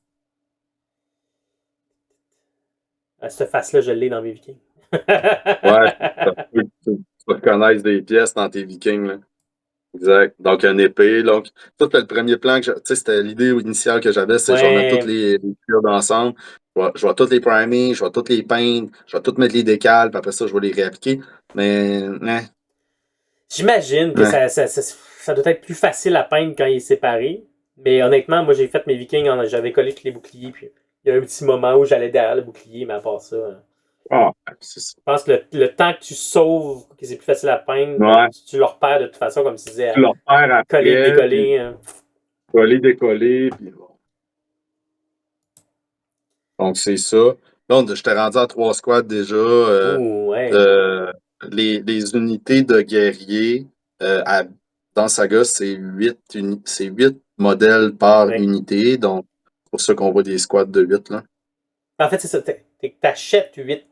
Ah, cette face-là, je l'ai dans mes Vikings. Ouais, ça se peut que tu reconnaisses des pièces dans tes Vikings, là. Exact. Donc, une épée. Donc, ça, c'était le premier plan tu sais, c'était l'idée initiale que j'avais, c'est je vais mettre toutes Ouais. les shields ensemble. Je vais toutes les primer, je vais toutes les peindre, je vais toutes mettre les décals, puis après ça, je vais les réappliquer. Mais, J'imagine que ouais. ça doit être plus facile à peindre quand il est séparé. Mais honnêtement, moi, j'ai fait mes Vikings, j'avais collé tous les boucliers. Puis il y a un petit moment où j'allais derrière le bouclier, mais à part ça, Ah, c'est ça. je pense que le temps que tu sauves, que c'est plus facile à peindre, ben, Ouais. tu le repères de toute façon, comme tu disais, Tu à le repères coller, après, puis décoller. coller, décoller, puis bon. Donc, c'est ça. Là, je t'ai rendu à 3 squads déjà. Ouh, ouais. Euh, les unités de guerriers dans Saga, c'est 8 modèles par Ouais. unité. Donc, c'est pour ça qu'on voit des squads de 8 là. En fait, c'est ça. T'achètes 8.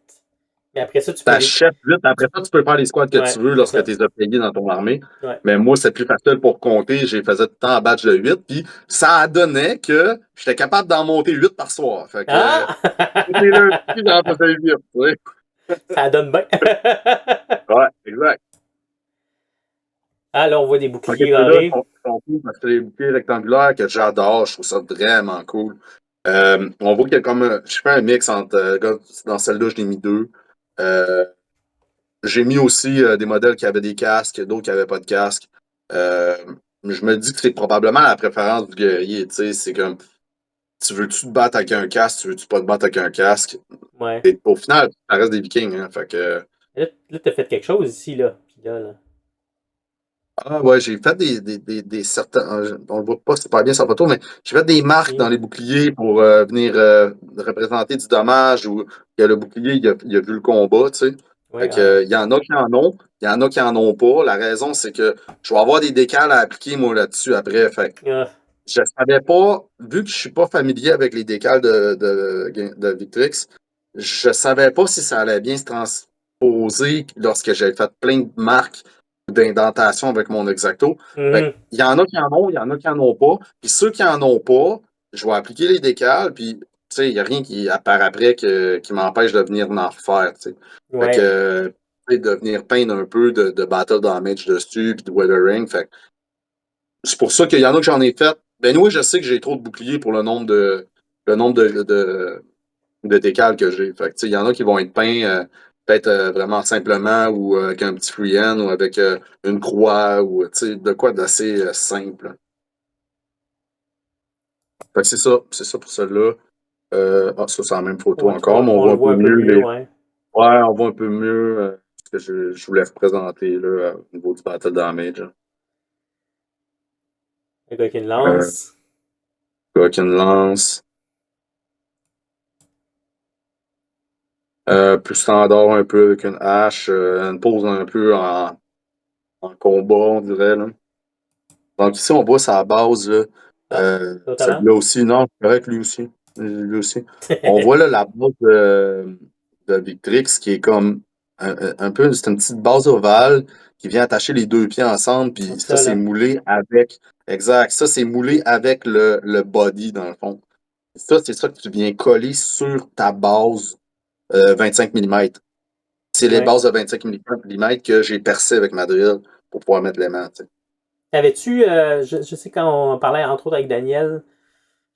Mais après ça, tu peux les. T'achètes 8. Après ça, tu peux faire les squads que Ouais, tu veux c'est lorsque ça. tu les as payés dans ton armée. Ouais. Mais moi, c'est plus facile pour compter. J'ai faisais tout le temps en batch de 8. Puis ça a donné que j'étais capable d'en monter 8 par soir. Fait que Ah! tous les lundis, j'en faisais 8. Tu sais. Ça donne bien. Ouais, exact. Ah, là, on voit des Ok, boucliers ceux-là dorés. sont cool parce que c'est des bouquets rectangulaires que j'adore. Je trouve ça vraiment cool. On voit qu'il y a comme je fais un mix entre. Dans celle-là, je l'ai mis deux. Euh, j'ai mis aussi des modèles qui avaient des casques, d'autres qui n'avaient pas de casque. Euh, je me dis que c'est probablement la préférence du guerrier. Tu sais, c'est comme tu veux-tu te battre avec un casque, tu veux-tu pas te battre avec un casque. Ouais. Et au final, ça reste des Vikings. Hein, fait que, Là, t'as fait quelque chose ici, là. Puis là. ah ouais, j'ai fait des certains. On le voit pas super bien sur la photo, mais j'ai fait des marques dans Ici. les boucliers pour venir représenter du dommage ou que le bouclier il a vu le combat, tu sais. Ouais, Fait que, il y en a qui en ont, il y en a qui en ont pas. La raison, c'est que je vais avoir des décals à appliquer, moi, là-dessus après. Fait que ah, je savais pas, vu que je suis pas familier avec les décals de Victrix, je savais pas si ça allait bien se transposer lorsque j'avais fait plein de marques d'indentation avec mon Exacto. Fait que, mhm. il y en a qui en ont, il y en a qui en ont pas. Puis ceux qui en ont pas, je vais appliquer les décals, puis tu sais, il n'y a rien qui apparaît après qui m'empêche de venir en refaire, tu sais. Fait que, Ouais. tu sais, de venir peindre un peu de battle damage dessus, puis de weathering. Fait que c'est pour ça qu'il y en a que j'en ai fait. Ben oui, je sais que j'ai trop de boucliers pour le nombre de décals que j'ai. Fait que, tu sais, il y en a qui vont être peints peut-être vraiment simplement ou avec un petit freehand ou avec une croix ou tu sais, de quoi d'assez simple. Fait que c'est ça pour celle-là. Ça, c'est la même photo Ouais, encore, mais on on voit le un peu voit un peu mieux mieux, ouais. Ouais, on voit un peu mieux ce que je voulais représenter là, au niveau du battle damage. Le gars qui a une Euh, lance. avec une lance. Plus standard un peu avec une hache, une pose un peu en combat, on dirait. Là. Donc ici, on voit sa base. Là, Ah, l'autre celui-là aussi, non, c'est correct, lui aussi. Lui aussi. On voit là, la base de Victrix qui est comme un peu, c'est une petite base ovale qui vient attacher les deux pieds ensemble, Comme puis ça, ça, c'est là. moulé avec. Exact. Ça, c'est moulé avec le body, dans le fond. Ça, c'est ça que tu viens coller sur ta base 25 mm. C'est les Ouais. bases de 25 mm que j'ai percées avec ma drill pour pouvoir mettre l'aimant. T'avais-tu, je sais quand on parlait entre autres avec Daniel,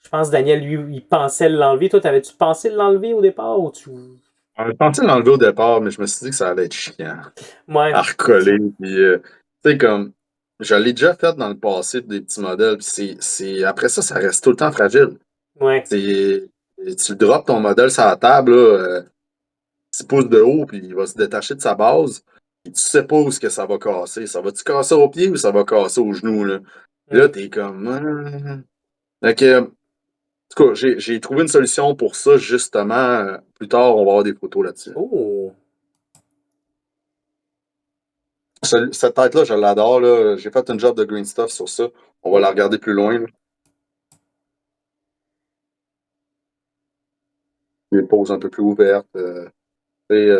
je pense que Daniel, lui, il pensait l'enlever. Toi, t'avais-tu pensé l'enlever au départ ou tu. Je pensais l'enlever au départ, mais je me suis dit que ça allait être chiant Ouais, à c'est ça. recoller. Puis, tu sais, comme, je l'ai déjà fait dans le passé des petits modèles, puis après ça, ça reste tout le temps fragile. Ouais. C'est, tu drops ton modèle sur la table, là, 6 pouces de haut, puis il va se détacher de sa base, puis tu sais pas où est-ce que ça va casser. Ça va-tu casser au pied ou ça va casser au genou, là? Puis là, Hmm. t'es comme... Fait que, en tout cas, j'ai trouvé une solution pour ça, justement. Plus tard, on va avoir des photos là-dessus. Oh. Cette tête-là, je l'adore, là. J'ai fait une job de green stuff sur ça. On va la Oh. regarder plus loin, là. Les poses un peu plus ouvertes. Et,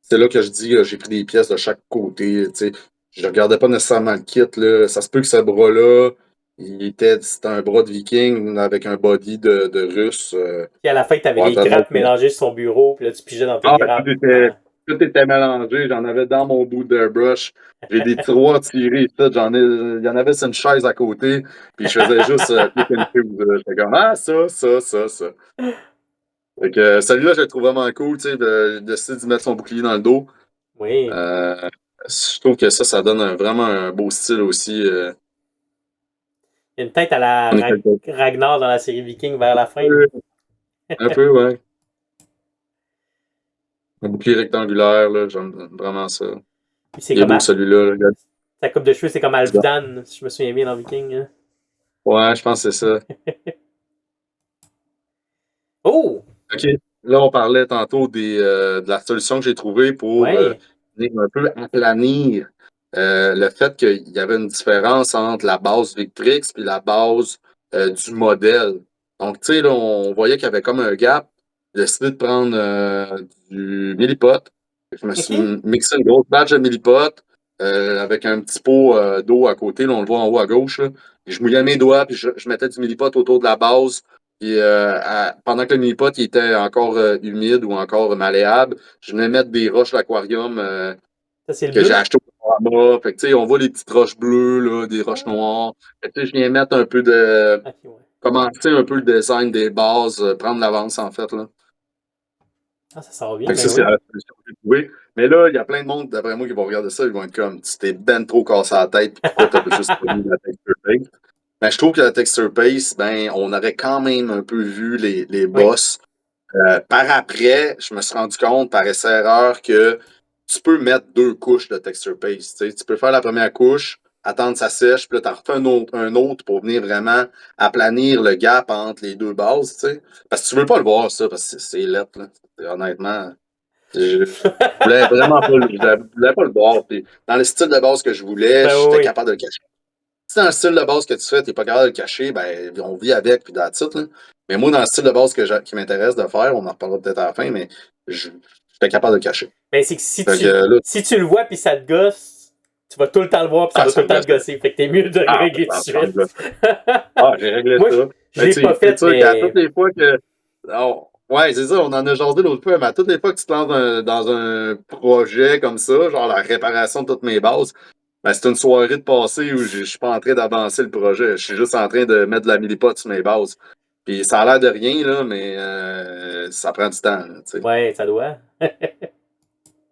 c'est là que je dis, j'ai pris des pièces de chaque côté. Tu sais. Je regardais pas nécessairement le kit. Là. Ça se peut que ce bras-là, c'était un bras de viking avec un body de russe. Puis à la fin, t'avais Ouais, les vraiment. grappes mélangées sur son bureau, puis là, tu pigeais dans tes Ah, grappes. Ah. tout était mélangé. J'en avais dans mon bout de brush. J'ai des tiroirs tirés. Tout. Il y en avait sur une chaise à côté. Puis je faisais juste pick and choose, là. J'étais comme, ah, ça. Fait que celui-là, je le trouve vraiment cool. Tu sais, de décider de mettre son bouclier dans le dos. Oui. Euh, je trouve que ça donne vraiment un beau style aussi. Il y a une tête à la On est quelque Ragnar dans la série Viking vers la fin. peu, un peu, ouais. Un bouclier rectangulaire, là, j'aime vraiment ça. Puis c'est Il est comme beau celui-là. Là. sa coupe de cheveux, c'est comme Alfdan, si je me souviens bien dans Viking. Hein. Ouais, je pense que c'est ça. Oh! OK. Là, on parlait tantôt de la solution que j'ai trouvée pour Ouais. venir un peu aplanir le fait qu'il y avait une différence entre la base Victrix et la base du modèle. Donc, tu sais, là, on voyait qu'il y avait comme un gap. J'ai décidé de prendre du milliput. Je me suis OK. mixé une grosse batch de milliput avec un petit pot d'eau à côté. Là, on le voit en haut à gauche. Là. Puis je mouillais mes doigts, puis je mettais du milliput autour de la base. Puis pendant que le mini-pot il était encore humide ou encore malléable, je venais mettre des roches d'aquarium Ça, c'est le que j'ai bleu? achetées au Dollarama. Fait que, tu sais, on voit les petites roches bleues, là, des roches Ah. noires. Fait que, tu sais, je viens mettre un peu de... OK, ouais. Commencer un peu le design des bases, prendre l'avance, en fait, là. Ah, ça sort bien, Fait que ben ça, c'est oui. la solution que j'ai trouvée. Mais là, il y a plein de monde, d'après moi, qui vont regarder ça, ils vont être comme, tu t'es ben trop cassé la tête, puis pourquoi t'as juste pas mis la texture paste? Ben, je trouve que la texture paste, ben, on aurait quand même un peu vu les Oui. boss. Par après, je me suis rendu compte, par essai-erreur, que tu peux mettre 2 couches de texture paste. Tu sais. Tu peux faire la première couche, attendre que ça sèche, puis là, tu en refais un autre pour venir vraiment aplanir le gap entre les deux bases. Tu sais. Parce que tu veux pas le voir, ça, parce que c'est lettre. Là. Honnêtement, je voulais vraiment pas, je voulais pas le voir. Puis, dans le style de base que je voulais, Ben j'étais oui. capable de le cacher. Si dans le style de base que tu fais, tu n'es pas capable de le cacher, ben, on vit avec, puis that's it, là. Mais moi, dans le style de base qui m'intéresse de faire, on en reparlera peut-être à la fin, mais j'étais capable de le cacher. Ben, c'est que si Fait que tu, là, si tu le vois puis ça te gosse, tu vas tout le temps le voir puis ça ah, va tout ça le me temps te gossait. gosser. Fait que t'es mieux de le Ah, régler tout de ça me suite. gossait. Ah, j'ai réglé Moi, ça. je Mais l'ai pas c'est fait, sûr qu'à mais. toutes les fois que. Ouais, c'est ça, on en a jasé l'autre fois, mais à toutes les fois que tu te lances dans un projet comme ça, genre la réparation de toutes mes bases, ben, c'est une soirée de passé où je suis pas en train d'avancer le projet. Je suis juste en train de mettre de la millipote sur mes bases. Puis ça a l'air de rien, là, mais ça prend du temps, là, tu sais. Ouais, ça doit.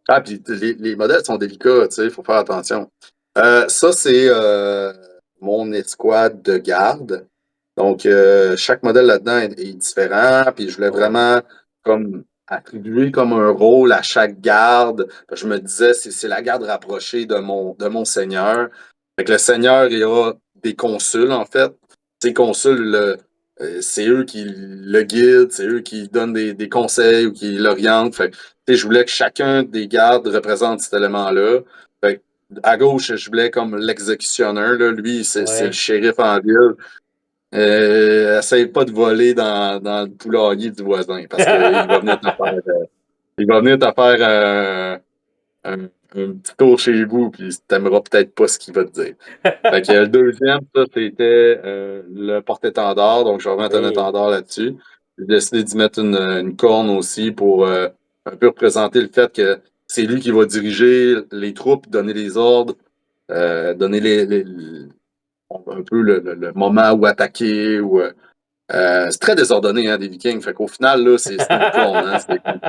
Ah, puis les modèles sont délicats, tu sais, il faut faire attention. Ça, c'est mon escouade de garde. Donc, chaque modèle là-dedans est différent, puis je voulais Ouais. vraiment comme attribuer comme un rôle à chaque garde. Je me disais, c'est la garde rapprochée de mon seigneur. Fait que le seigneur, il a des consuls, en fait. Ces consuls, c'est eux qui le guident, c'est eux qui donnent des conseils ou qui l'orientent. Fait que, tu sais, je voulais que chacun des gardes représente cet élément-là. Fait que, à gauche, je voulais comme l'exécutionneur. Là. Lui, c'est le Ouais. shérif en ville. Essaye pas de voler dans le poulailler du voisin parce qu'il va venir te faire, il va venir te faire un petit tour chez vous, puis t'aimeras peut-être pas ce qu'il va te dire. Fait que le deuxième, ça, c'était le porte-étendard. Donc, je vais remettre un Oui. étendard là-dessus. J'ai décidé d'y mettre une corne aussi pour un peu représenter le fait que c'est lui qui va diriger les troupes, donner les ordres, donner un peu le moment où attaquer. C'est très désordonné, hein, des Vikings. Fait qu'au final, là, c'est une corne. Hein, c'est comme...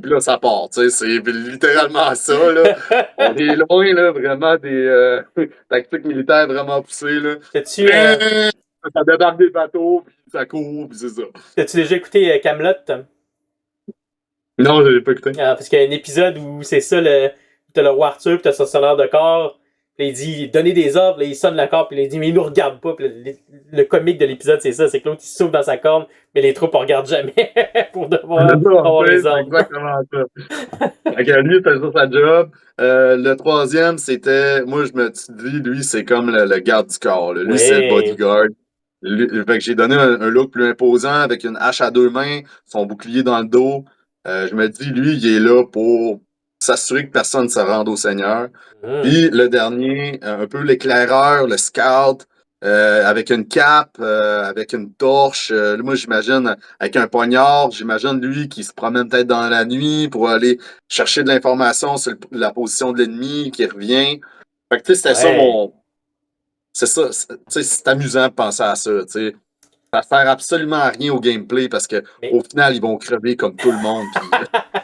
Puis là, ça part. Tu sais, c'est littéralement ça. Là. On est loin, là, vraiment des tactiques militaires vraiment poussées. Là. T'as-tu Ça débarque des bateaux, puis ça court, puis c'est ça. t'as-tu déjà écouté Camelot? Non, je l'ai pas écouté. Parce qu'il y a un épisode où c'est ça, t'as le roi Arthur, puis t'as son sonneur de corps. Puis il dit, donnez des ordres, là, il sonne le corps, puis il dit, mais il nous regarde pas. Puis le comique de l'épisode, c'est ça, c'est que l'autre, il souffle dans sa corne, mais les troupes ne regardent jamais pour devoir avoir les C'est ordres. exactement ça. Fait que lui, c'était ça sa job. Le troisième, c'était, moi, je me suis dit, lui, c'est comme le garde du corps. Là. Lui, c'est le Ouais. bodyguard. Fait que j'ai donné un look plus imposant avec une hache à deux mains, son bouclier dans le dos. Je me dis, lui, il est là pour s'assurer que personne ne se rende au Seigneur. Hum. Puis le dernier, un peu l'éclaireur, le scout, avec une cape, avec une torche. Moi, j'imagine avec un poignard, j'imagine lui qui se promène peut-être dans la nuit pour aller chercher de l'information sur la position de l'ennemi, qui revient. Fait que tu sais, c'était ça Ouais. mon. C'est ça, tu sais, c'est amusant de penser à ça, tu sais. Ça sert absolument à rien au gameplay parce que Mais, au final, ils vont crever comme tout le monde.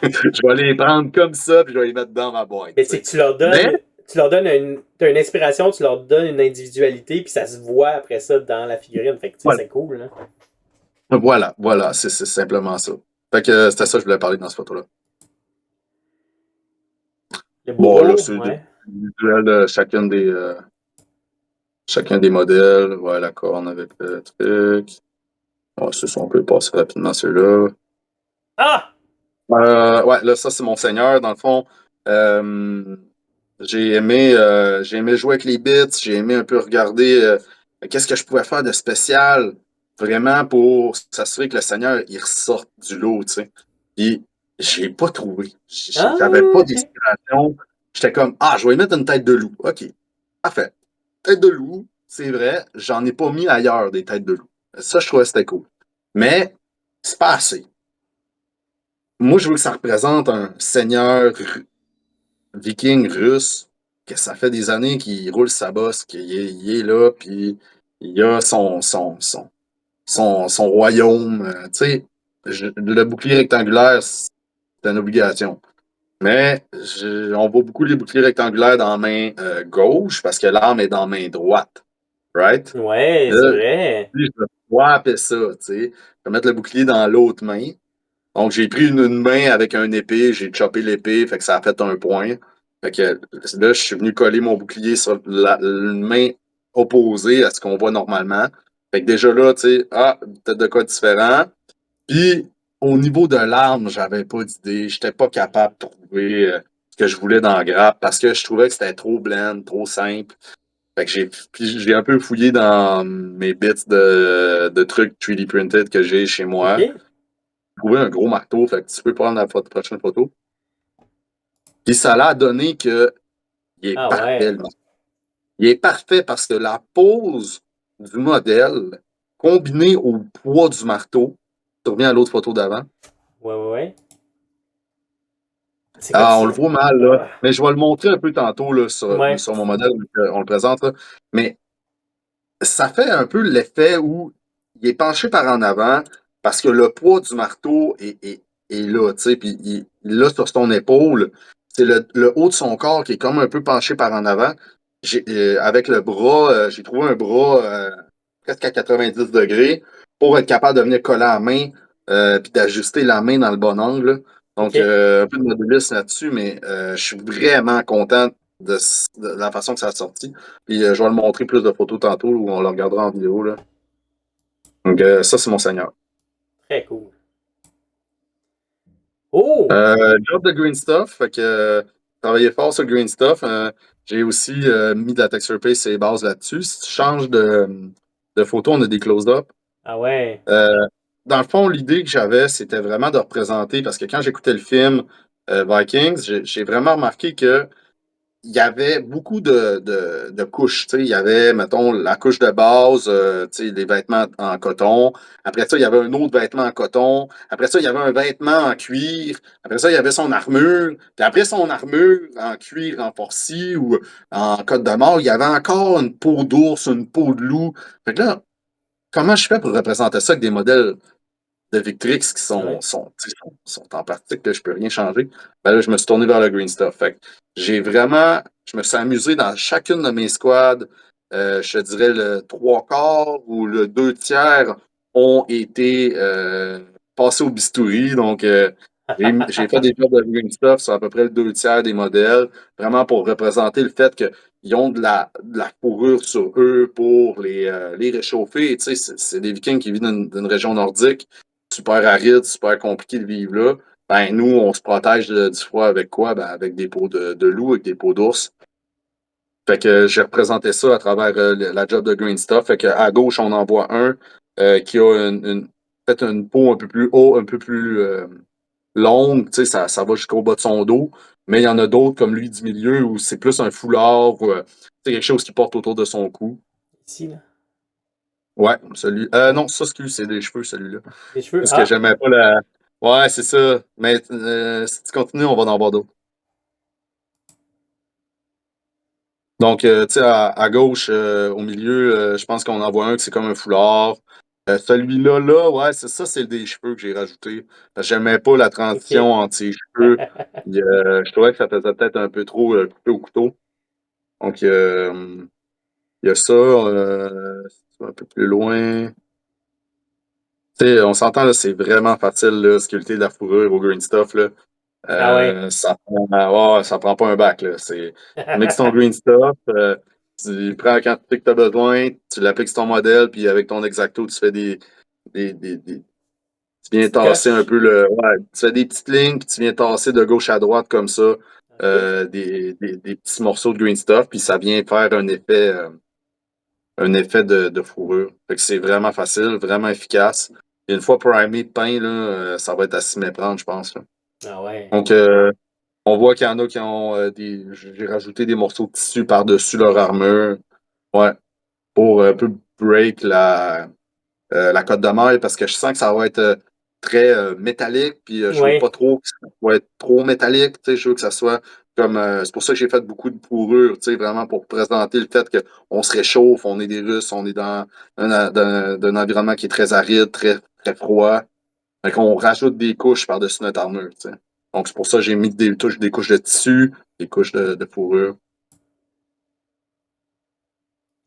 Puis je vais les prendre comme ça, puis je vais les mettre dans ma boîte, mais tu c'est sais. que Mais tu leur donnes t'as une inspiration, tu leur donnes une individualité, puis ça se voit après ça dans la figurine. Fait que, tu sais, voilà. c'est cool, hein. Voilà, c'est simplement ça. Fait que c'était ça que je voulais parler dans cette photo-là. Le Bon, là, bourreau, c'est des ouais. visuels de chacun des modèles. Ouais, la corne avec le truc. Ouais, c'est ça, on peut passer rapidement ceux-là. Ah! Ouais, là, ça, c'est mon seigneur. Dans le fond, euh, j'ai aimé jouer avec les bits. J'ai aimé un peu regarder qu'est-ce que je pouvais faire de spécial, vraiment pour s'assurer que le seigneur, il ressorte du lot, tu sais. Puis, j'ai pas trouvé. Ah, J'avais pas ok. d'inspiration. J'étais comme, ah, je vais y mettre une tête de loup. OK, parfait. Tête de loup, c'est vrai, j'en ai pas mis ailleurs des têtes de loup. Ça, je trouvais que c'était cool. Mais, c'est pas assez. Moi, je veux que ça représente un seigneur viking russe, que ça fait des années qu'il roule sa bosse, il est là, puis il a son royaume. Tu sais, le bouclier rectangulaire, c'est une obligation. Mais on voit beaucoup les boucliers rectangulaires dans la main gauche parce que l'arme est dans la main droite. Right? Ouais, Là, c'est vrai. je vais swapper ça, tu sais. Je vais mettre le bouclier dans l'autre main. Donc, j'ai pris une main avec un épée, j'ai chopé l'épée, fait que ça a fait un point. Fait que là, je suis venu coller mon bouclier sur une main opposée à ce qu'on voit normalement. Fait que déjà là, tu sais, peut-être de quoi différent. Puis, au niveau de l'arme, j'avais pas d'idée. J'étais pas capable de trouver ce que je voulais dans la grappe parce que je trouvais que c'était trop blend, trop simple. Fait que j'ai un peu fouillé dans mes bits de trucs 3D printed que j'ai chez moi Ok. trouvé un gros marteau, fait que tu peux prendre la prochaine photo. Puis ça l'a donné que il est Ah parfait, ouais. le marteau. Il est parfait parce que la pose du modèle, combinée au poids du marteau, tu reviens à l'autre photo d'avant. Ouais, ouais, ouais. C'est comme Ah, on le si. voit mal, là. Ah, Mais je vais le montrer un peu tantôt là, ouais. sur mon modèle, on le présente. Là. Mais ça fait un peu l'effet où il est penché par en avant parce que le poids du marteau est là, tu sais, puis il l'a sur son épaule. C'est le haut de son corps qui est comme un peu penché par en avant. Avec le bras, j'ai trouvé un bras presque à 90 degrés pour être capable de venir coller à la main puis d'ajuster la main dans le bon angle. Donc, Ok. un peu de modélisme là-dessus, mais je suis vraiment content de la façon que ça a sorti. Puis je vais le montrer plus de photos tantôt où on le regardera en vidéo. Là. Donc ça, c'est mon Seigneur. Très cool. Oh! Job de Green Stuff, fait que travailler fort sur Green Stuff. J'ai aussi mis de la texture paste et les bases là-dessus. Si tu changes de photo, on a des close-up. Ah ouais. Euh, dans le fond, l'idée que j'avais, c'était vraiment de représenter, parce que quand j'écoutais le film, Vikings, j'ai vraiment remarqué que il y avait beaucoup de couches. Tu sais, il y avait, mettons, la couche de base, tu sais, les vêtements en coton. Après ça, il y avait un autre vêtement en coton. Après ça, il y avait un vêtement en cuir. Après ça, il y avait son armure. Puis après son armure en cuir renforcé ou en cotte de mort, il y avait encore une peau d'ours, une peau de loup. Fait que là, comment je fais pour représenter ça avec des modèles de Victrix qui Ouais. sont en plastique, que je peux rien changer? Ben là, je me suis tourné vers le green stuff. Fait que je me suis amusé dans chacune de mes squads. Je te dirais le trois quarts ou le deux tiers ont été passés au bistouri. Donc, j'ai fait des jobs de green stuff sur à peu près le deux tiers des modèles, vraiment pour représenter le fait qu'ils ont de la fourrure sur eux pour les réchauffer. Tu sais, c'est des Vikings qui vivent dans une région nordique, super aride, super compliqué de vivre là. Ben, nous, on se protège du froid avec quoi? Ben, avec des peaux de loup, avec des peaux d'ours. Fait que j'ai représenté ça à travers la job de Green Stuff. Fait que à gauche, on en voit un qui a peut-être une peau un peu plus haut, un peu plus longue. Tu sais, ça va jusqu'au bas de son dos. Mais il y en a d'autres, comme lui du milieu, où c'est plus un foulard ou c'est quelque chose qu'il porte autour de son cou. Ici, là. Ouais, celui. Ouais. Non, ça, c'est des cheveux, celui-là. Les cheveux. Parce que Ah, j'aimais pas la. Ouais, c'est ça. Mais si tu continues, on va en voir d'autres. Donc, tu sais, à gauche, au milieu, je pense qu'on en voit un qui c'est comme un foulard. Celui-là, ouais, c'est ça, c'est des cheveux que j'ai rajouté. Parce que j'aimais pas la transition ok. entre ses cheveux. Je trouvais que ça faisait peut-être un peu trop coupé au couteau. Donc, il y a ça. Un peu plus loin. Tu sais, on s'entend, là, c'est vraiment facile, là, sculpter de la fourrure au green stuff, là. Ah ouais. Ça prend pas un bac, là. Tu mixes ton green stuff, tu prends la quantité que tu as besoin, tu l'appliques sur ton modèle, puis avec ton exacto, tu fais tu viens Petite tasser un coche. peu ouais, tu fais des petites lignes, puis tu viens tasser de gauche à droite comme ça, Ok. des petits morceaux de green stuff, puis ça vient faire un effet de fourrure. Fait que c'est vraiment facile, vraiment efficace. Et une fois primé, peint, là, ça va être à s'y méprendre, je pense, là. Ah ouais. Donc, on voit qu'il y en a qui ont j'ai rajouté des morceaux de tissu par-dessus leur armure. Ouais. Pour un peu break la cote de maille parce que je sens que ça va être très métallique. Puis je veux Ouais. pas trop que ça va être trop métallique. Tu sais, je veux que ça soit comme. C'est pour ça que j'ai fait beaucoup de fourrure, tu sais, vraiment pour présenter le fait qu'on se réchauffe, on est des Russes, on est dans un environnement qui est très aride, très, très froid. Fait qu'on rajoute des couches par-dessus notre armure, tu sais. Donc, c'est pour ça que j'ai mis des couches de tissu, des couches de fourrure.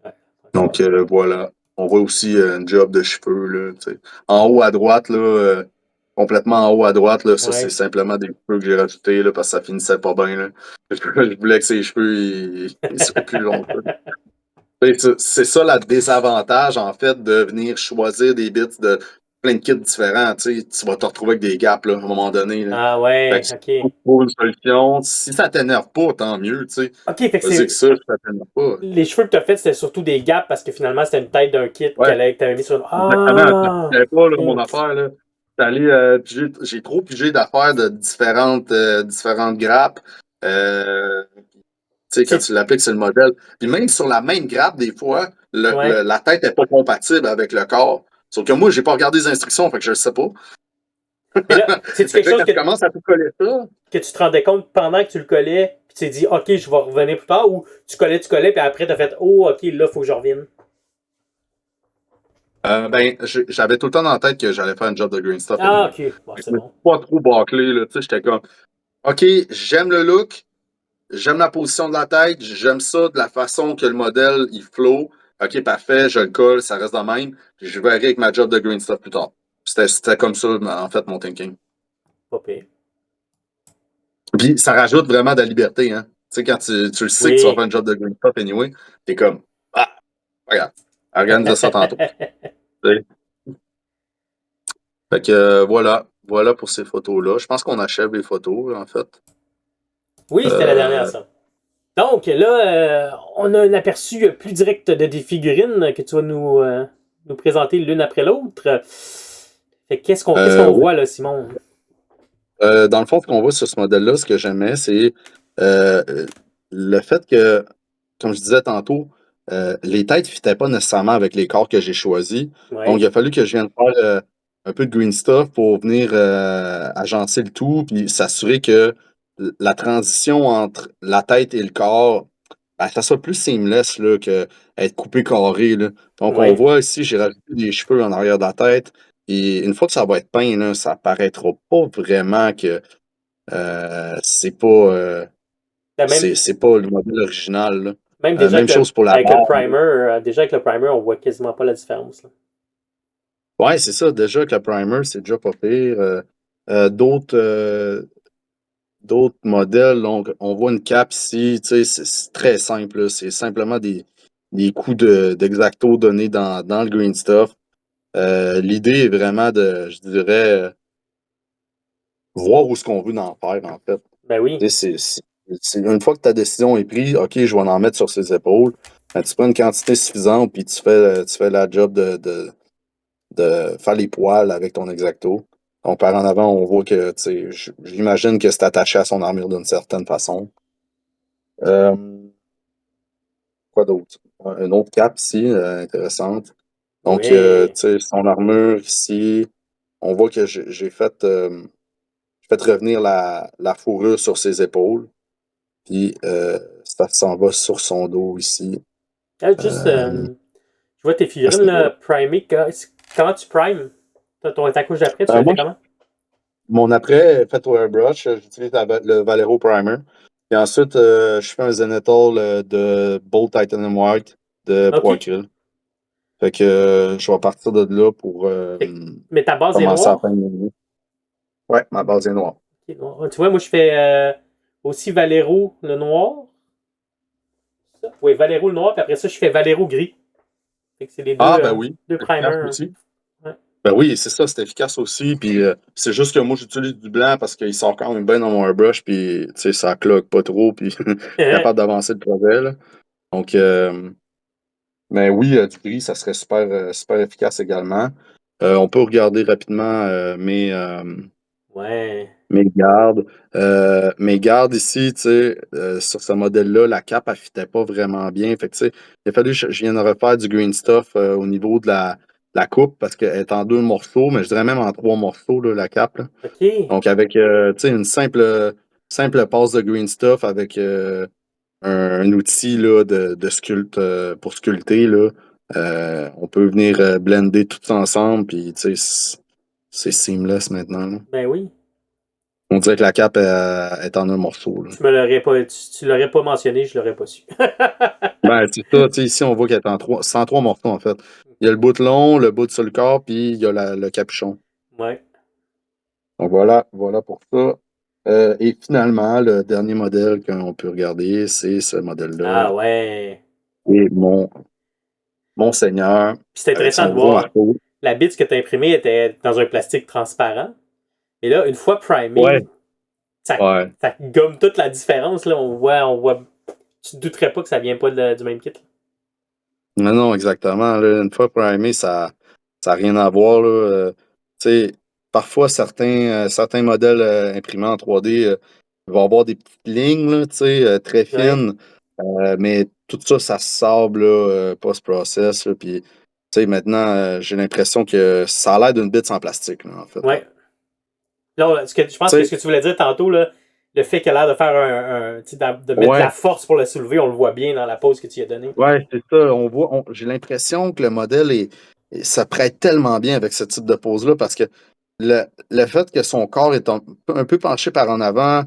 Ouais. Donc, voilà. On voit aussi une job de cheveux, là, tu sais. En haut à droite, là, complètement en haut à droite, là, ça, c'est Ouais. simplement des cheveux que j'ai rajoutés, là, parce que ça finissait pas bien, là. Je voulais que ses cheveux, ils soient plus longs. C'est ça le désavantage, en fait, de venir choisir des bits de plein de kits différents. Tu sais, tu vas te retrouver avec des gaps là, à un moment donné. Là. Ah Fait que ouais. si tu Ok. trouves une solution, si ça t'énerve pas, tant mieux. Tu sais. Ok, fait que Vas-y que c'est. ça, si ça t'énerve pas. Les cheveux que t'as fait, c'était surtout des gaps parce que finalement, c'était une tête d'un kit Ouais, que t'avais mis sur une. exactement. Ça Ah! ne pas là, mon Ok. affaire. Là. J'ai trop pigé d'affaires de différentes grappes. Euh, Tu sais, quand C'est. tu l'appliques sur le modèle. Puis même sur la même grappe, des fois, Ouais. la tête n'est pas compatible avec le corps. Sauf que moi, j'ai pas regardé les instructions, fait que je le sais pas. Mais là, c'est-tu Fait quelque que là, chose quand tu commences à tout coller ça, que tu te rendais compte pendant que tu le collais, puis tu t'es dit, ok, je vais revenir plus tard, ou tu collais, puis après, t'as fait, oh, ok, là, faut que je revienne. ben, j'avais tout le temps dans la tête que j'allais faire un job de green stuff Ah, anyway. ok. Bon, Fait que c'est je me suis bon. pas trop bâclé, là. Tu sais, j'étais comme, OK, j'aime le look, j'aime la position de la tête, j'aime ça de la façon que le modèle, il flow. OK, parfait, je le colle, ça reste de même. Puis je verrai avec ma job de green stuff plus tard. C'était comme ça, en fait, mon thinking. Pas pire. Puis ça rajoute vraiment de la liberté, hein. Tu sais, quand tu le sais que tu vas faire Oui. un job de green stuff anyway, t'es comme, ah, regarde, organise ça tantôt. Tu sais. Fait que voilà pour ces photos-là. Je pense qu'on achève les photos, en fait. Oui, c'était la dernière, Euh, ça. Donc, là, on a un aperçu plus direct de des figurines que tu vas nous présenter l'une après l'autre. Fait que qu'est-ce qu'on oui. voit, là, Simon? Dans le fond, ce qu'on voit sur ce modèle-là, ce que j'aimais, c'est euh, le fait que, comme je disais tantôt, les têtes ne fitaient pas nécessairement avec les corps que j'ai choisis. Donc, Ouais, il a fallu que je vienne faire un peu de green stuff pour venir agencer le tout, puis s'assurer que la transition entre la tête et le corps, ben, ça soit plus seamless là, que être coupé carré. Là. Donc, on ouais. voit ici, j'ai rajouté des cheveux en arrière de la tête. Et une fois que ça va être peint, là, ça paraîtra pas vraiment que c'est pas, Ben, même, c'est pas le modèle original. Là. même déjà Même chose pour la avec le barbe. primer, déjà avec le primer, on voit quasiment pas la différence. Là. Ouais, c'est ça. Déjà que le primer, c'est déjà pas pire. D'autres d'autres modèles, donc, on voit une cape ici. Tu sais, c'est très simple. Là. C'est simplement des coups d'exacto donnés dans le green stuff. L'idée est vraiment de, je dirais, voir où ce qu'on veut en faire, en fait. Ben oui. Tu sais, une fois que ta décision est prise, OK, je vais en mettre sur ses épaules, ben, tu prends une quantité suffisante, puis tu fais la job de faire les poils avec ton exacto. Donc, par en avant, on voit que, tu sais, j'imagine que c'est attaché à son armure d'une certaine façon. Euh, quoi d'autre? Une autre cape ici, intéressante. Donc, tu Ouais. sais, son armure ici, on voit que j'ai fait revenir la fourrure sur ses épaules. Puis ça s'en va sur son dos ici. Ah, juste, Euh, je vois tes à ce figurines là, niveau-là. primées. Comment tu primes? Ta couche d'après, tu la fais Moi, comment? mon après, fait au airbrush, j'utilise le Valero Primer. Puis ensuite, je fais un Zenithal de Bold Titanium White de Pro OK. Acryl. Fait que je vais partir de là pour Mais ta base est commencer à noire? peindre. Ouais, ma base est noire. Ok, noir. Tu vois, moi, je fais aussi Valero le noir. Ça. Oui, Valero le noir, puis après ça, je fais Valero gris. Fait que c'est les Ah, ben oui, deux c'est efficace primers. aussi. Ouais. Ben oui, c'est ça, c'est efficace aussi. Puis c'est juste que moi, j'utilise du blanc parce qu'il sort quand même bien dans mon airbrush. Puis, tu sais, ça cloque pas trop. Puis, capable d'avancer le projet. Là. Donc, mais oui, du gris, ça serait super, super efficace également. On peut regarder rapidement Ouais. mes gardes. Mes gardes ici, tu sais, sur ce modèle-là, la cape, elle fitait pas vraiment bien. Fait que, tu sais, il a fallu que je vienne refaire du green stuff au niveau de la coupe parce qu'elle est en deux morceaux, mais je dirais même en trois morceaux, là, la cape. Là. OK. Donc, avec, tu sais, une simple passe de green stuff avec un outil là, de sculpte pour sculpter, là, on peut venir blender tout ça ensemble, puis, tu sais, c'est seamless maintenant. Là. Ben oui. On dirait que la cape est en un morceau. Là. Tu me l'aurais pas, tu l'aurais pas mentionné, je l'aurais pas su. Ben, c'est ça. Tu sais, ici, on voit qu'elle est en trois, c'est en trois morceaux, en fait. Il y a le bout long, le bout sur le corps, puis il y a le capuchon. Ouais. Donc voilà pour ça. Et finalement, le dernier modèle qu'on peut regarder, c'est ce modèle-là. Ah ouais. Et mon Seigneur, Puis c'est avec intéressant son de gros voir. marteau. La bite que tu as imprimée était dans un plastique transparent. Et là, une fois Ouais. primé, ça, Ouais. ça gomme toute la différence. Là. On voit. Tu te douterais pas que ça vient pas du même kit. Non, non, exactement. Là, une fois primé, ça n'a rien à voir. Là. Tu sais, parfois, certains modèles imprimés en 3D vont avoir des petites lignes là, tu sais, très Ouais. fines, mais tout ça, ça se sable là, post-process. Là, puis, tu sais, maintenant, j'ai l'impression que ça a l'air d'une bite sans plastique, là, en fait. Là. Ouais. Là, je pense Tu que sais, ce que tu voulais dire tantôt, là, le fait qu'elle a l'air de faire de mettre de la ouais, force pour le soulever, on le voit bien dans la pose que tu y as donnée. ouais, c'est ça. J'ai l'impression que le modèle ça prête tellement bien avec ce type de pose-là parce que le fait que son corps est un peu penché par en avant,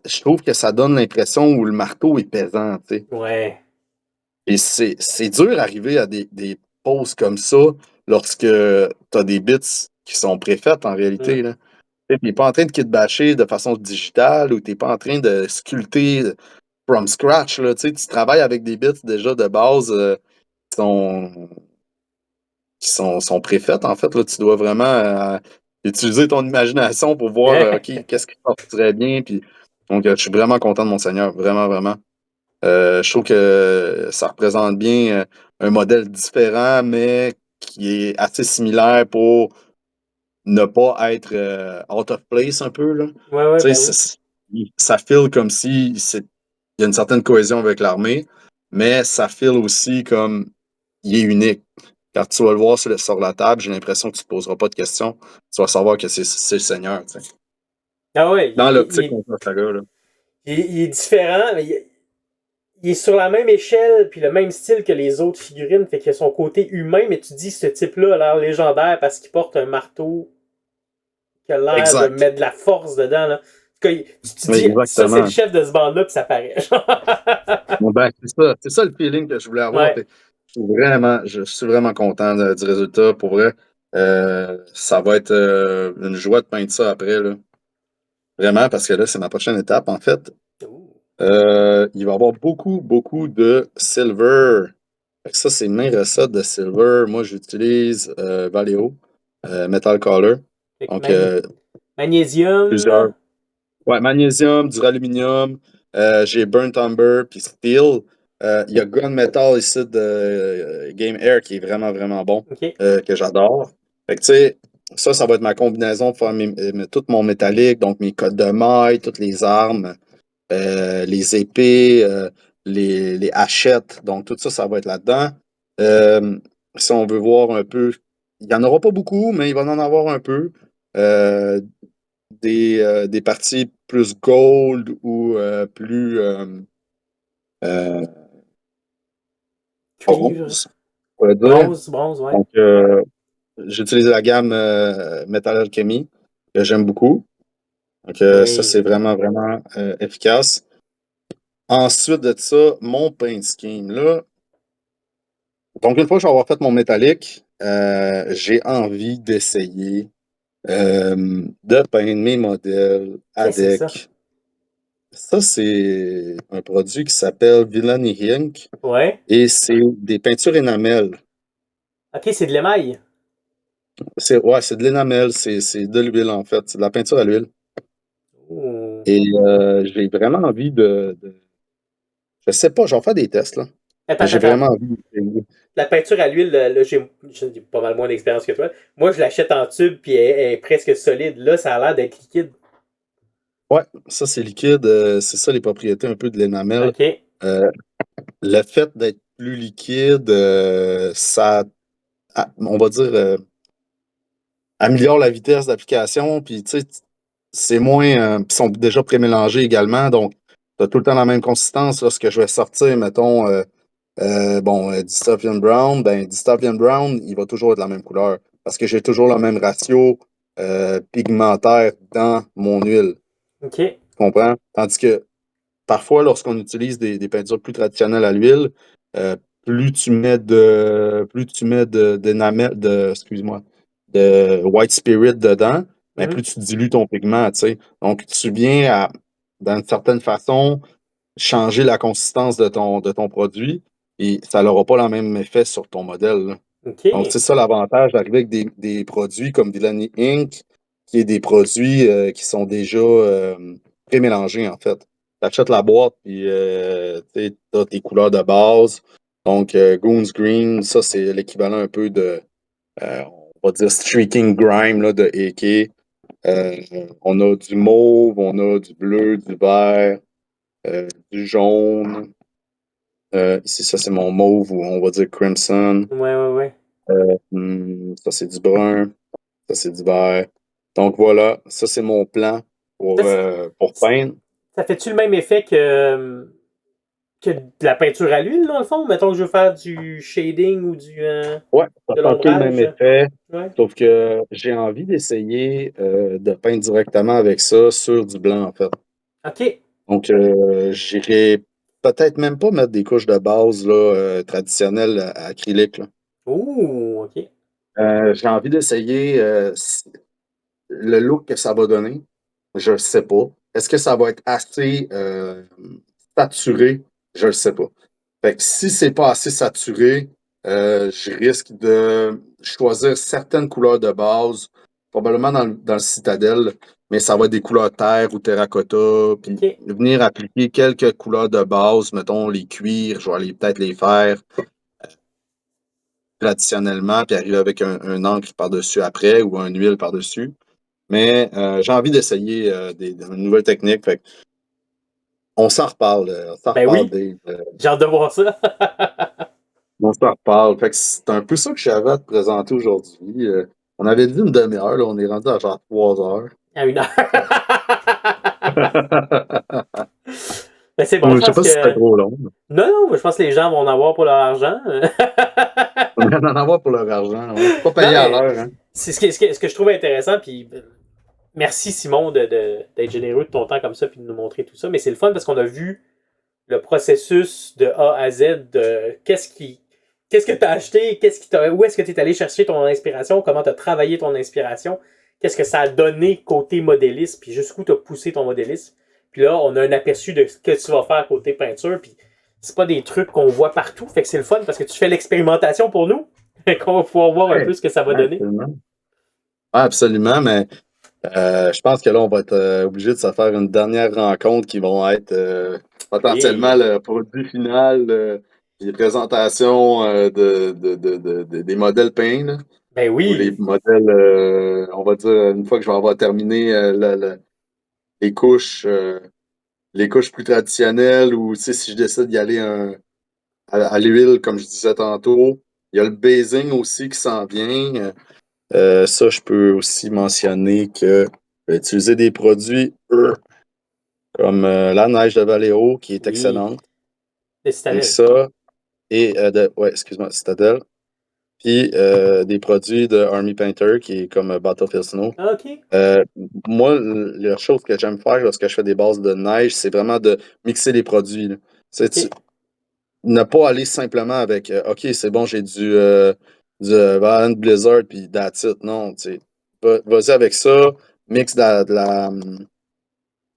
je trouve que ça donne l'impression où le marteau est pesant, tu sais. Ouais. Et c'est dur d'arriver à des poses comme ça lorsque tu as des bits qui sont préfaites en Mm. réalité, là. Tu n'es pas en train de kitbasher de façon digitale ou tu n'es pas en train de sculpter from scratch, là. Tu sais, tu travailles avec des bits déjà de base qui sont, sont préfaites, en fait. Là. Tu dois vraiment utiliser ton imagination pour voir, OK, qu'est-ce qui sortirait bien. Puis, donc, je suis vraiment content de mon Seigneur. Vraiment, vraiment. Je trouve que ça représente bien un modèle différent, mais qui est assez similaire pour ne pas être out of place un peu, là. Ouais, Tu ben oui. sais, ça file comme si il y a une certaine cohésion avec l'armée, mais ça file aussi comme il est unique. Quand tu vas le voir sur la table, j'ai l'impression que tu ne te poseras pas de questions. Tu vas savoir que c'est le Seigneur, tu sais. Ah ouais, Dans l'optique qu'on fait ça là. il est différent, mais il est sur la même échelle puis le même style que les autres figurines, fait qu'il a son côté humain, mais tu dis ce type-là a l'air légendaire parce qu'il porte un marteau qui a l'air de Exact. mettre de la force dedans. Là. Tu Oui, dis, ça c'est le exactement. chef de ce band-là, puis ça paraît. Bon, ben, c'est ça le feeling que je voulais avoir. Ouais. Puis je suis vraiment content du résultat. Pour vrai, ça va être une joie de peindre ça après, là. Vraiment, parce que là, c'est ma prochaine étape, en fait. Ouh. Il va y avoir beaucoup, beaucoup de silver. Fait que ça, c'est mes recettes de silver. Moi, j'utilise Vallejo, Metal Color. Fait que Donc, plusieurs. magnésium. Ouais, magnésium, du aluminium, j'ai Burnt Umber, puis Steel. Il y a Gunmetal ici de Game Air qui est vraiment, vraiment bon, OK. que j'adore. Fait que, tu sais, ça va être ma combinaison pour faire tout mon métallique, donc mes codes de mailles, toutes les armes, les épées, les hachettes. Donc, tout ça, ça va être là-dedans. Euh, Si on veut voir un peu, il n'y en aura pas beaucoup, mais il va en avoir un peu. Euh, des parties plus gold ou plus euh, Cuivre. bronze, on pourrait dire. Bronze, ouais. Donc, j'utilise la gamme Metal Alchemy que j'aime beaucoup. Donc, ça, Oui. c'est vraiment, vraiment efficace. Ensuite de ça, mon paint scheme, là. Donc, une fois que je vais avoir fait mon métallique, j'ai envie d'essayer de peindre mes modèles Qu'est-ce que c'est ça? avec. Ça, c'est un produit qui s'appelle Villainy Ink Ouais. et c'est des peintures énamel. OK, c'est de l'émail. C'est de l'énamel, c'est de l'huile en fait, c'est de la peinture à l'huile. Ouh. Et j'ai vraiment envie je sais pas, j'en fais des tests là, mais j'ai Attends. vraiment envie d'essayer. La peinture à l'huile, là, j'ai pas mal moins d'expérience que toi. Moi, je l'achète en tube, puis elle est presque solide. Là, ça a l'air d'être liquide. Ouais, ça c'est liquide, c'est ça les propriétés un peu de l'énamel. OK. Euh, le fait d'être plus liquide, ça, on va dire, améliore la vitesse d'application, puis tu sais, c'est moins. Puis ils sont déjà pré-mélangés également, donc tu as tout le temps la même consistance. Lorsque je vais sortir, mettons, Dystopian Brown, ben Dystopian Brown, il va toujours être la même couleur parce que j'ai toujours le même ratio pigmentaire dans mon huile. OK. Tu comprends? Tandis que parfois, lorsqu'on utilise des peintures plus traditionnelles à l'huile, euh, excuse-moi, de white spirit dedans, mais Mhm. plus tu dilues ton pigment, tu sais. Donc, tu viens à, d'une certaine façon, changer la consistance de ton produit et ça n'aura pas le même effet sur ton modèle, là. Donc, c'est OK. ça l'avantage d'arriver avec des produits comme Villani Inc., qui est des produits qui sont déjà pré-mélangés, en fait. Tu achètes la boîte, puis tu as tes couleurs de base. Donc, Goons Green, ça, c'est l'équivalent un peu de, on va dire, Streaking Grime là, de AK. Euh, on a du mauve, on a du bleu, du vert, du jaune. Ici, ça, c'est mon mauve, ou on va dire Crimson. Ouais. Ça, c'est du brun. Ça, c'est du vert. Donc voilà, ça, c'est mon plan Ça, pour peindre. ça fait-tu le même effet que de la peinture à l'huile, dans le fond? Mettons que je veux faire du shading ou Ouais, ça de fait un peu le même l'ombrage. effet, Ouais. sauf que j'ai envie d'essayer de peindre directement avec ça sur du blanc, en fait. OK. Donc, j'irai peut-être même pas mettre des couches de base là, traditionnelles acryliques, là. Ouh, OK. J'ai envie d'essayer le look que ça va donner. Je ne sais pas. Est-ce que ça va être assez saturé? Je ne sais pas. Fait que si c'est pas assez saturé, je risque de choisir certaines couleurs de base, probablement dans le citadelle, mais ça va être des couleurs terre ou terracotta, puis OK. venir appliquer quelques couleurs de base, mettons les cuirs, je vais aller peut-être les faire. traditionnellement, puis arriver avec un encre par-dessus après ou un huile par-dessus. Mais j'ai envie d'essayer des nouvelles techniques. Fait que on s'en reparle. On s'en Ben reparle, oui, Dave. j'ai hâte de voir ça. On s'en reparle. Fait que c'est un peu ça que j'avais à te présenter aujourd'hui. On avait dit une demi-heure, là, on est rendu à genre 3 heures. À 1 heure. Ben c'est bon, je Je sais pense pas si c'était que. trop long. Non, non, moi, je pense que les gens vont en avoir pour leur argent. On vient d'en avoir pour leur argent. Ouais. Pas Non, payé à mais l'heure. Hein. c'est ce que je trouve intéressant, puis merci Simon d'être généreux de ton temps comme ça, puis de nous montrer tout ça. Mais c'est le fun parce qu'on a vu le processus de A à Z de qu'est-ce que tu as acheté, où est-ce que tu es allé chercher ton inspiration, comment tu as travaillé ton inspiration, qu'est-ce que ça a donné côté modélisme, puis jusqu'où tu as poussé ton modélisme. Puis là, on a un aperçu de ce que tu vas faire côté peinture, puis c'est pas des trucs qu'on voit partout, fait que c'est le fun parce que tu fais l'expérimentation pour nous, qu'on va pouvoir voir un Ouais, peu ce que ça va ouais, donner. absolument. Ouais, absolument, mais je pense que là, on va être obligé de se faire une dernière rencontre qui vont être potentiellement Oui, le produit final des présentations des modèles peints, là, ben ou les oui, modèles, on va dire, une fois que je vais avoir terminé les couches, les couches plus traditionnelles, ou tu sais, si je décide d'y aller à l'huile, comme je disais tantôt. Il y a le basing aussi qui s'en vient. Ça, je peux aussi mentionner que je vais utiliser des produits comme la neige de Valléo, qui est oui, excellente. de Donc Citadel. ça, et ouais, excuse-moi, Citadel. Puis des produits de Army Painter, qui est comme Battlefield Snow. OK, Euh, Moi, la chose que j'aime faire lorsque je fais des bases de neige, c'est vraiment de mixer les produits. Là. OK, Ne pas aller simplement avec OK, c'est bon, j'ai du Valorant Blizzard, puis that's it. Non, tu sais, vas-y avec ça, mixe de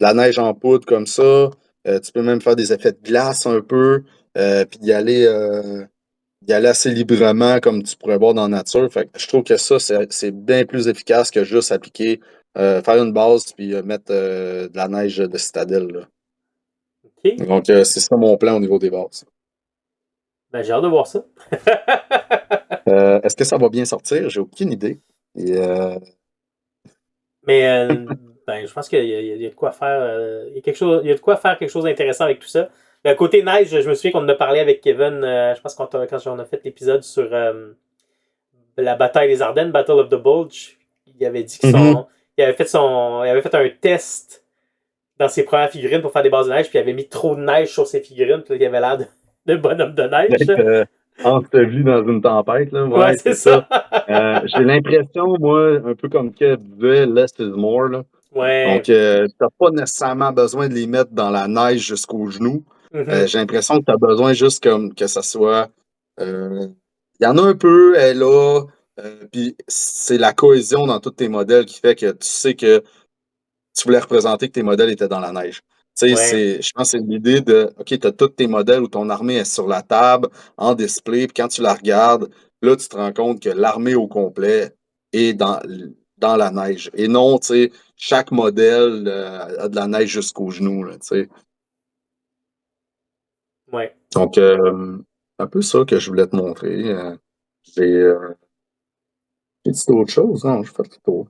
la neige en poudre comme ça. Tu peux même faire des effets de glace un peu, puis y aller assez librement comme tu pourrais voir dans la nature. Fait que je trouve que ça, c'est bien plus efficace que juste appliquer, faire une base, puis mettre de la neige de citadelle. Là. OK. Donc, c'est ça mon plan au niveau des bases. Ben, j'ai hâte de voir ça. Est-ce que ça va bien sortir? J'ai aucune idée. Et, Mais ben, je pense qu'il y a de quoi faire. Il y a de quoi faire quelque chose d'intéressant avec tout ça. Le côté neige, je me souviens qu'on en a parlé avec Kevin, je pense quand on a fait l'épisode sur la bataille des Ardennes, Battle of the Bulge. Il avait dit que Mhm. il avait fait un test dans ses premières figurines pour faire des bases de neige, puis il avait mis trop de neige sur ses figurines, puis il avait l'air de bonhomme de neige. D'être enseveli dans une tempête, là. Ouais, Ouais, c'est c'est ça. ça. J'ai l'impression, moi, un peu comme Kev disait, less is more, là. Ouais. Donc, t'as pas nécessairement besoin de les mettre dans la neige jusqu'aux genoux. Mhm. J'ai l'impression que tu as besoin juste comme que ça soit. euh, Il y en a un peu, elle est là. Puis c'est la cohésion dans tous tes modèles qui fait que tu sais que tu voulais représenter que tes modèles étaient dans la neige. Tu sais, Ouais. je pense que c'est l'idée de, OK, tu as tous tes modèles où ton armée est sur la table, en display, puis quand tu la regardes, là, tu te rends compte que l'armée au complet est dans la neige. Et non, tu sais, chaque modèle a de la neige jusqu'aux genoux, là, tu sais. Ouais. Donc, un peu ça que je voulais te montrer. J'ai dit d'autres choses? Non, je fais le tour.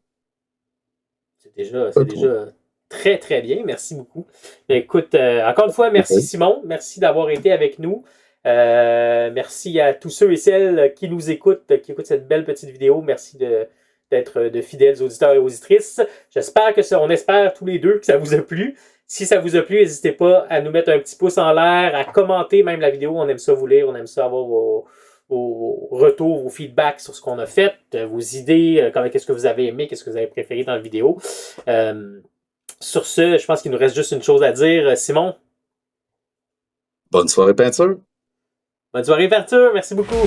C'est Pas trop. déjà très, très bien. Merci beaucoup. Écoute, encore une fois, merci OK. Simon. Merci d'avoir été avec nous. Merci à tous ceux et celles qui nous écoutent, qui écoutent cette belle petite vidéo. Merci d'être de fidèles auditeurs et auditrices. On espère tous les deux que ça vous a plu. Si ça vous a plu, n'hésitez pas à nous mettre un petit pouce en l'air, à commenter même la vidéo. On aime ça vous lire, on aime ça avoir vos retours, vos feedbacks sur ce qu'on a fait, vos idées, qu'est-ce que vous avez aimé, qu'est-ce que vous avez préféré dans la vidéo. Euh, sur ce, je pense qu'il nous reste juste une chose à dire. Simon, Bonne soirée peinture. bonne soirée, Arthur. Merci beaucoup.